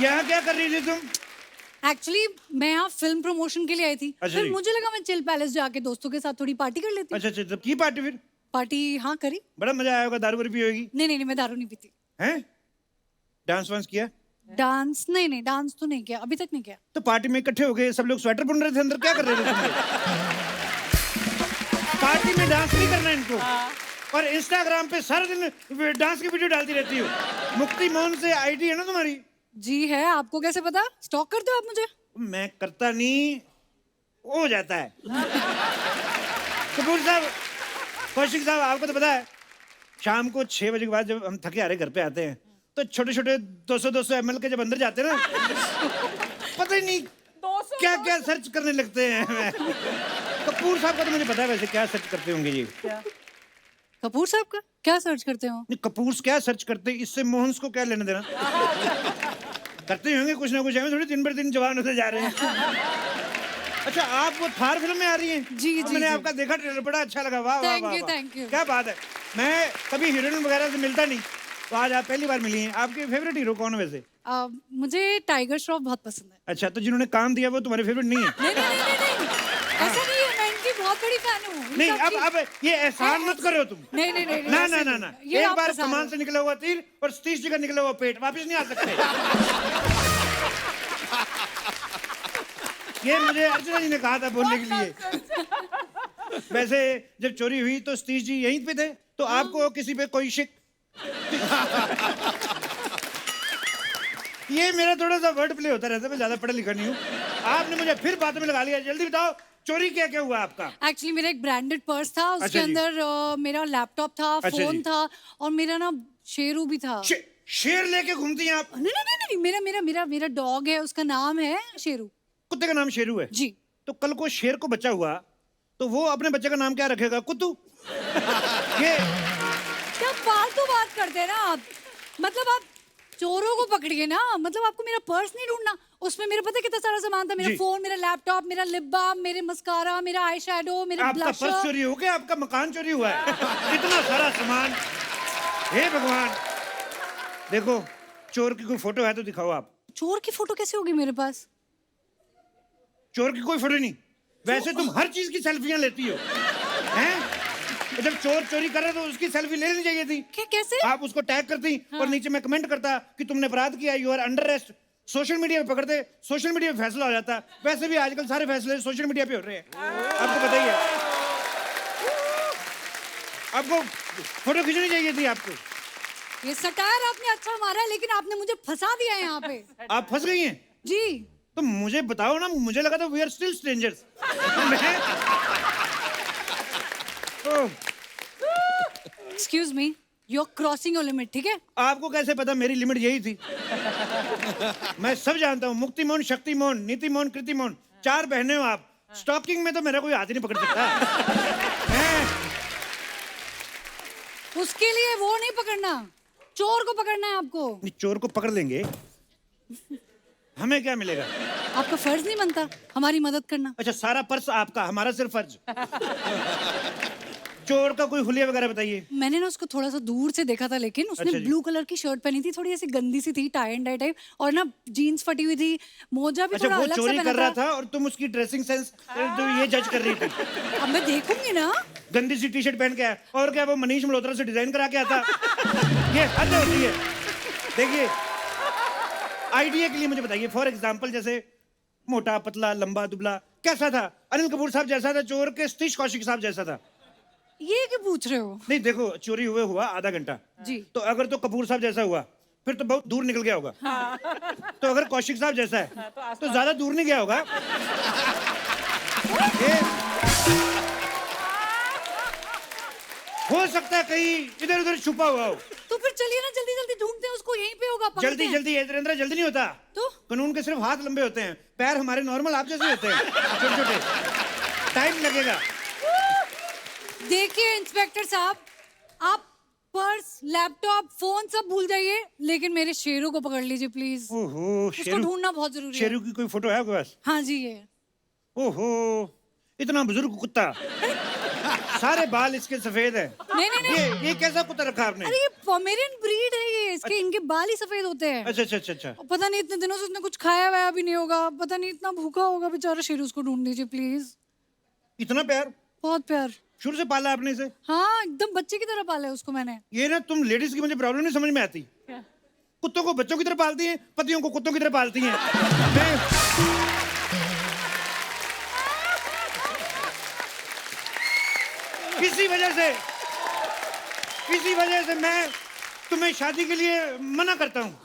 यहाँ क्या कर रही थी तुम? एक्चुअली मैं यहाँ फिल्म प्रमोशन के लिए आई थी। अच्छा फिर जी। मुझे लगा मैं चिल पैलेस जाके दोस्तों के साथ थोड़ी पार्टी कर लेती हूँ। अच्छा, तब की पार्टी फिर? पार्टी हाँ करी। बड़ा मजा आया होगा, दारू वारू पी होगी? नहीं, मैं दारू नहीं पीती। हैं? डांस वांस किया? डांस नहीं, डांस तो नहीं किया, अभी तक नहीं किया। तो पार्टी में इकट्ठे हो गए, सब लोग स्वेटर बुन रहे थे अंदर, क्या कर रहे थे तुम लोग? पार्टी में डांस नहीं करना इनको। और इंस्टाग्राम पे सारा दिन डांस की वीडियो डालती रहती हो। मुक्ति मोहन से आईडी है ना तुम्हारी? जी है। आपको कैसे पता? स्टॉक करते हो आप मुझे? मैं करता नहीं, हो जाता है। कपूर साहब, कौशिक साहब, आपको तो पता है शाम को 6 बजे के बाद जब हम थके हारे घर पे आते हैं तो छोटे छोटे 200 ml के जब अंदर जाते हैं ना, पता ही नहीं क्या क्या सर्च करने लगते हैं। कपूर साहब का तो मुझे पता है वैसे क्या सर्च करते होंगे जी। कपूर साहब का क्या सर्च करते हो? नहीं, कपूर क्या सर्च करते, इससे मोहन्स को क्या लेना देना? करते ही होंगे कुछ ना कुछ, हमें थोड़ी दिन भर दिन जवान होते जा रहे हैं। अच्छा, आप वो थार फिल्म में आ रही हैं? जी, मैंने आपका देखा ट्रेलर, बड़ा अच्छा लगा। वाह वाह वाह, थैंक यू। क्या बात है। मैं कभी हीरोइन वगैरह से मिलता नहीं, तो आज आप पहली बार मिली हैं। आपके फेवरेट हीरो कौन है वैसे? मुझे टाइगर श्रॉफ बहुत पसंद है। अच्छा, तो जिन्होंने काम दिया वो तुम्हारे फेवरेट नहीं है? नहीं, ऐसा नहीं है, मैं इनकी बहुत बड़ी फैन हूँ। नहीं, अब ये एहसान मत करो तुम। नहीं, ना, एक बार कमान से निकला हुआ तीर और सतीश जी का निकला हुआ पेट वापस नहीं आ सकते। ये मुझे अर्चना जी ने कहा था बोलने के लिए। वैसे जब चोरी हुई तो सतीश जी यहीं पे थे, तो आपको किसी पे कोई शिक? ये मेरा थोड़ा सा वर्ड प्ले होता रहता है, मैं ज्यादा पढ़ा लिखा नहीं हूँ। आपने मुझे फिर बातों में लगा लिया। जल्दी बताओ, चोरी क्या क्या हुआ आपका? एक्चुअली मेरा एक ब्रांडेड पर्स था, उसके अच्छा जी। अंदर मेरा लैपटॉप था, अच्छा फोन जी। था, और मेरा ना शेरू भी था। शेर लेके घूमती हैं आप? नहीं, मेरा डॉग है, उसका नाम है शेरू। कुत्ते का नाम शेरू है? जी। तो कल को शेर को बच्चा हुआ तो वो अपने बच्चे का नाम क्या रखेगा? कुत्तू? ये क्या फालतू बात करते हैं ना आप। मतलब आप चोरों को पकड़िए ना, मतलब आपको मेरा पर्स नहीं ढूंढना। उसमें मेरा पता है कितना सारा सामान था, मेरा जी। फोन, मेरा लैपटॉप, मेरा लिप बाम, मेरे मस्कारा, मेरा आई शैडो, मेरे आपका पर्स ब्लशर। चोरी हो गया, आपका मकान चोरी हुआ है? इतना सारा सामान, हे भगवान। देखो, चोर की कोई फोटो है तो दिखाओ आप। चोर की फोटो कैसे होगी मेरे पास? चोर की कोई फोटो नहीं? वैसे तुम हर चीज की सेल्फियां लेती हो, हैं? जब चोर चोरी कर रहा तो उसकी सेल्फी ले लेनी चाहिए थी। कैसे? आप उसको टैग करती और नीचे मैं कमेंट करता कि तुमने अपराध किया, you are under arrest. Social media पे पकड़ते, सोशल मीडिया पे फैसला हो जाता। वैसे भी आजकल सारे फैसले सोशल मीडिया पे हो रहे हैं, आपको पता ही है। आपको फोटो खींचनी चाहिए थी आपको। ये सटायर आपने अच्छा मारा है, लेकिन आपने मुझे फंसा दिया है यहाँ पे। आप फंस गई हैं? जी। तो मुझे बताओ ना, मुझे लगा था we are still strangers. Excuse me, you are crossing your limit, ठीक है? आपको कैसे पता मेरी लिमिट यही थी? मैं सब जानता हूँ। मुक्ति मोहन, शक्ति मोहन, नीति मोहन, कृति मोहन, 4 बहनें हो आप। स्टॉकिंग में तो मेरा कोई हाथ ही नहीं पकड़ सकता। उसके लिए वो नहीं पकड़ना, चोर को पकड़ना है आपको। चोर को पकड़ लेंगे, हमें क्या मिलेगा? आपका फर्ज नहीं बनता हमारी मदद करना? अच्छा, सारा पर्स आपका, हमारा सिर्फ फर्ज। चोर का कोई हुलिया वगैरह बताइए। मैंने ना उसको थोड़ा सा दूर से देखा था, लेकिन उसने अच्छा जी। ब्लू कलर की शर्ट पहनी थी, थोड़ी ऐसी गंदी सी थी, टाई एंड डाई टाइप, और ना जीन्स फटी हुई थी, मोजा भी अच्छा, थोड़ा वो अलग सा चोरी पहना कर रहा था और तुम उसकी ड्रेसिंग सेंस तो ये जज कर रही थी। अब मैं देखूंगी ना। गंदी सी टी-शर्ट पहन के आया, और क्या वो मनीष मल्होत्रा से डिजाइन करा के आता? ये हद होती है। देखिए, आइडिया के लिए मुझे बताइए, फॉर एग्जाम्पल जैसे मोटा, पतला, लंबा, दुबला, कैसा था? अनिल कपूर साहब जैसा था चोर के सतीश कौशिक साहब जैसा था? ये क्यों पूछ रहे हो? नहीं, देखो, चोरी हुआ आधा घंटा जी। तो अगर तो कपूर साहब जैसा हुआ फिर तो बहुत दूर निकल गया होगा। तो अगर कौशिक साहब जैसा है तो ज्यादा दूर नहीं गया होगा। ये हो सकता है कहीं इधर उधर छुपा हुआ हो। तो फिर चलिए ना, जल्दी जल्दी ढूंढते हैं उसको, यहीं पे होगा। पकड़ते जल्दी हैं। जल्दी इधर जल्दी नहीं होता। तो कानून के सिर्फ हाथ लंबे होते हैं, पैर हमारे नॉर्मल आप जैसे होते हैं, छोटे छोटे। टाइम लगेगा। देखिए इंस्पेक्टर साहब, आप पर्स, लैपटॉप, फोन सब भूल जाइए, लेकिन मेरे शेरू को पकड़ लीजिए प्लीज। ओहो, उसको ढूंढना बहुत जरूरी है। शेरू की कोई फोटो है आपके पास? हाँ जी, ये ओहो, इतना बुजुर्ग कुत्ता, सारे बाल इसके सफेद हैं। नहीं नहीं नहीं, ये कैसा कुत्ता रखा आपने? अरे ये पोमेरियन ब्रीड है ये, इसके इनके बाल ही सफेद होते हैं। अच्छा अच्छा अच्छा अच्छा। और पता नहीं इतने दिनों से उसने कुछ खाया वाया भी नहीं होगा, पता नहीं इतना भूखा होगा बेचारा शेरू, उसको ढूंढ लीजिए प्लीज। इतना प्यार? बहुत प्यार। शुरू से पाला आपने इसे? हाँ, एकदम बच्चे की तरह पाला है उसको मैंने। ये ना तुम लेडीज की मुझे प्रॉब्लम नहीं समझ में आती। कुत्तों को बच्चों की तरह पालती हैं, पतियों को कुत्तों की तरह पालती हैं। इसी वजह से मैं तुम्हें शादी के लिए मना करता हूँ।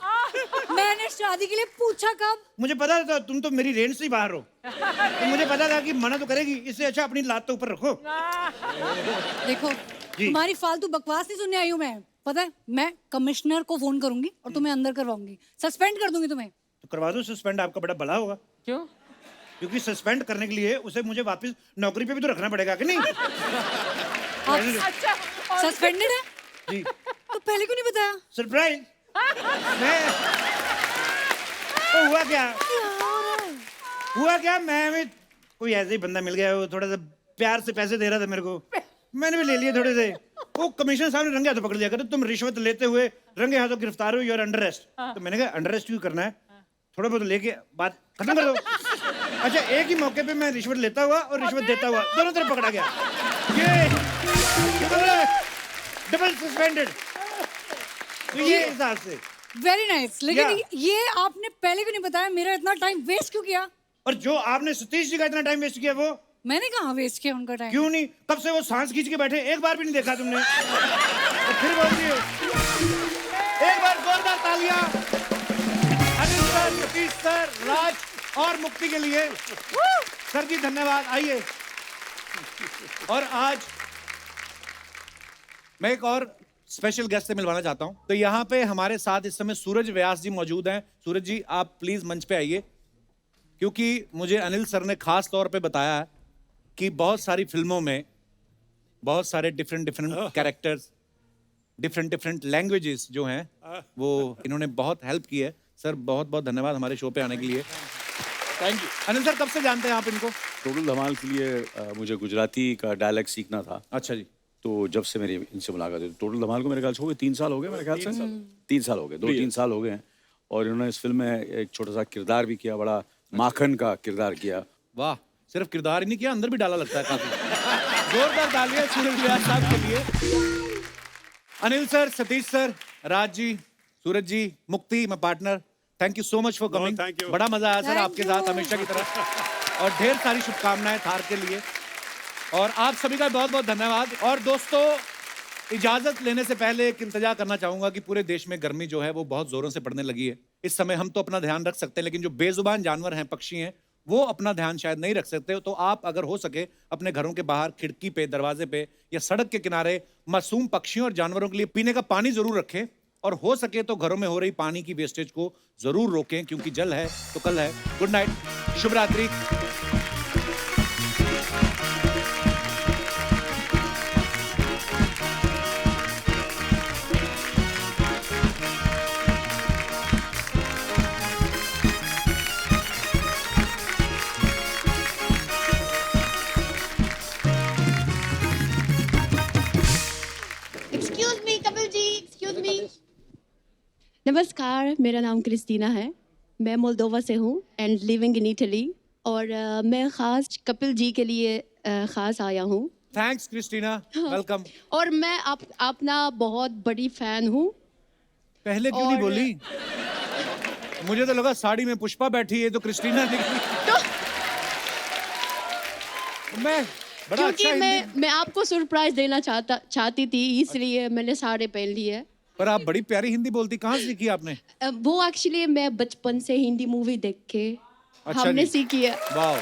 मैंने शादी के लिए पूछा कब? मुझे पता था तुम तो मेरी रेंज से ही बाहर हो, तो मुझे पता था कि मना तो करेगी, इससे अच्छा अपनी लात तो ऊपर रखो। देखो, तुम्हारी फालतू बकवास नहीं सुनने आई हूँ मैं। पता है, मैं कमिश्नर को फोन करूंगी और तुम्हें अंदर करवाऊंगी, सस्पेंड कर दूंगी तुम्हें। तो करवा दो सस्पेंड, आपका बड़ा भला होगा। क्यों? क्योंकि सस्पेंड करने के लिए उसे मुझे वापस नौकरी पे भी तो रखना पड़ेगा कि नहीं? अच्छा, सस्पेंडेड है जी। तो पहले क्यों नहीं बताया? सरप्राइज। मैं तो हुआ क्या मैं भी कोई ऐसे ही बंदा मिल गया, वो थोड़ा सा प्यार से पैसे दे रहा था मेरे को, मैंने भी ले लिए थोड़े से। वो कमिश्नर साहब ने रंगे हाथों पकड़ लिया, कहते तुम रिश्वत लेते हुए रंगे हाथों गिरफ्तार हो, यू आर अंडर अरेस्ट। तो मैंने कहा अंडर अरेस्ट क्यों करना है, थोड़ा बहुत लेके बात खत्म कर दो। अच्छा, एक ही मौके पे मैं रिश्वत लेता हुआ और रिश्वत देता हुआ दोनों तरफ पकड़ा गया। ये डबल सस्पेंडेड। ये हिसाब से वेरी नाइस, लेकिन ये आपने पहले क्यों नहीं बताया? मेरा इतना टाइम वेस्ट क्यों किया? और जो आपने सतीश जी का इतना टाइम वेस्ट किया, वो मैंने कहाँ वेस्ट किया उनका टाइम? क्यों नहीं? कब से वो सांस खींच के बैठे, एक बार भी नहीं देखा तुमने। तो फिर बोलती हो। एक बार जोरदार तालियां अनिल सर, सतीश सर, राज और मुक्ति के लिए। सर जी धन्यवाद। आइए। और आज मैं एक और स्पेशल गेस्ट से मिलवाना चाहता हूं। तो यहाँ पे हमारे साथ इस समय सूरज व्यास जी मौजूद हैं। सूरज जी, आप प्लीज मंच पे आइए, क्योंकि मुझे अनिल सर ने खास तौर पे बताया है कि बहुत सारी फिल्मों में बहुत सारे डिफरेंट कैरेक्टर्स, डिफरेंट लैंग्वेजेस जो हैं, वो इन्होंने बहुत हेल्प की है। सर बहुत बहुत धन्यवाद हमारे शो पे आने के लिए। Thank you. अनिल सर, कब से जानते हैं आप इनको? टोटल धमाल के लिए मुझे गुजराती का डायलेक्ट सीखना था। अच्छा जी। तो जब से मेरी इनसे मुलाकात हुई, टोटल धमाल को मेरे ख्याल से हो गए 3 साल हो गए, मेरे ख्याल से 3 साल हो गए, 2-3 साल हो गए हैं। और इन्होंने इस फिल्म में एक छोटा सा किरदार भी किया, बड़ा माखन का किरदार किया। वाह, सिर्फ किरदार ही नहीं किया, अंदर भी डाला लगता है काफी। जोरदार तालियां सूरज व्यास साहब के लिए। अनिल सर, सतीश सर, राज जी, सूरज जी, मुक्ति, मैं partner, thank you so much for coming. बड़ा मजा आया सर आपके साथ, हमेशा की तरह। और ढेर सारी शुभकामनाएं थार के लिए, और आप सभी का बहुत बहुत धन्यवाद। और दोस्तों, इजाजत लेने से पहले एक इंतजार करना चाहूंगा कि पूरे देश में गर्मी जो है वो बहुत जोरों से पड़ने लगी है। इस समय हम तो अपना ध्यान रख सकते हैं, लेकिन जो बेजुबान जानवर हैं, पक्षी हैं, वो अपना ध्यान शायद नहीं रख सकते। तो आप अगर हो सके अपने घरों के बाहर, खिड़की पे, दरवाजे पे या सड़क के किनारे मासूम पक्षियों और जानवरों के लिए पीने का पानी जरूर रखें, और हो सके तो घरों में हो रही पानी की वेस्टेज को जरूर रोकें, क्योंकि जल है तो कल है। गुड नाइट, शुभ रात्रि। Excuse me Kapil ji, excuse me. नमस्कार, मेरा नाम क्रिस्टीना है, मैं मोल्दोवा से हूँ एंड लिविंग इन इटली। और मैं ख़ास कपिल जी के लिए ख़ास आया हूँ। Thanks Christina, welcome. और मैं अपना बहुत बड़ी फ़ैन हूँ। पहले क्यों नहीं बोली? मुझे तो लगा साड़ी में पुष्पा बैठी है तो क्रिस्टीना निकली। तो मैं बड़ा क्योंकि अच्छा मैं आपको सरप्राइज देना चाहती थी, इसलिए मैंने साड़ी पहन ली है। पर आप बड़ी प्यारी हिंदी बोलती, कहाँ से सीखी आपने? वो एक्चुअली मैं बचपन से हिंदी मूवी देख के अच्छा हमने जी। सीखी है। वाह।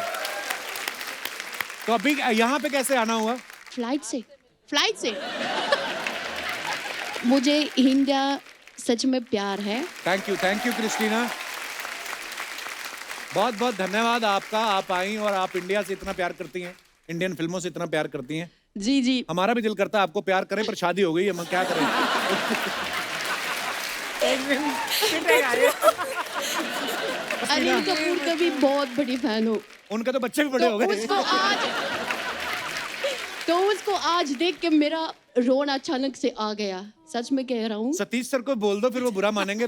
तो अभी यहाँ पे कैसे आना हुआ? फ्लाइट से मुझे इंडिया सच में प्यार है। थैंक यू क्रिस्टीना, बहुत बहुत धन्यवाद आपका। आप आई और आप इंडिया से इतना प्यार करती हैं। इंडियन फिल्मों से इतना प्यार करती हैं। जी जी। हमारा भी दिल करता है आपको प्यार करें, पर शादी हो गई है, हम क्या करें। एक दिन पिटेगा ये। अनिल कपूर का भी बहुत बड़ी फैन हूँ। उनके तो बच्चे भी बड़े हो गए। उसको आज देख के मेरा रोना अचानक से आ गया, सच में कह रहा हूँ। सतीश सर को बोल दो, फिर वो बुरा मानेंगे।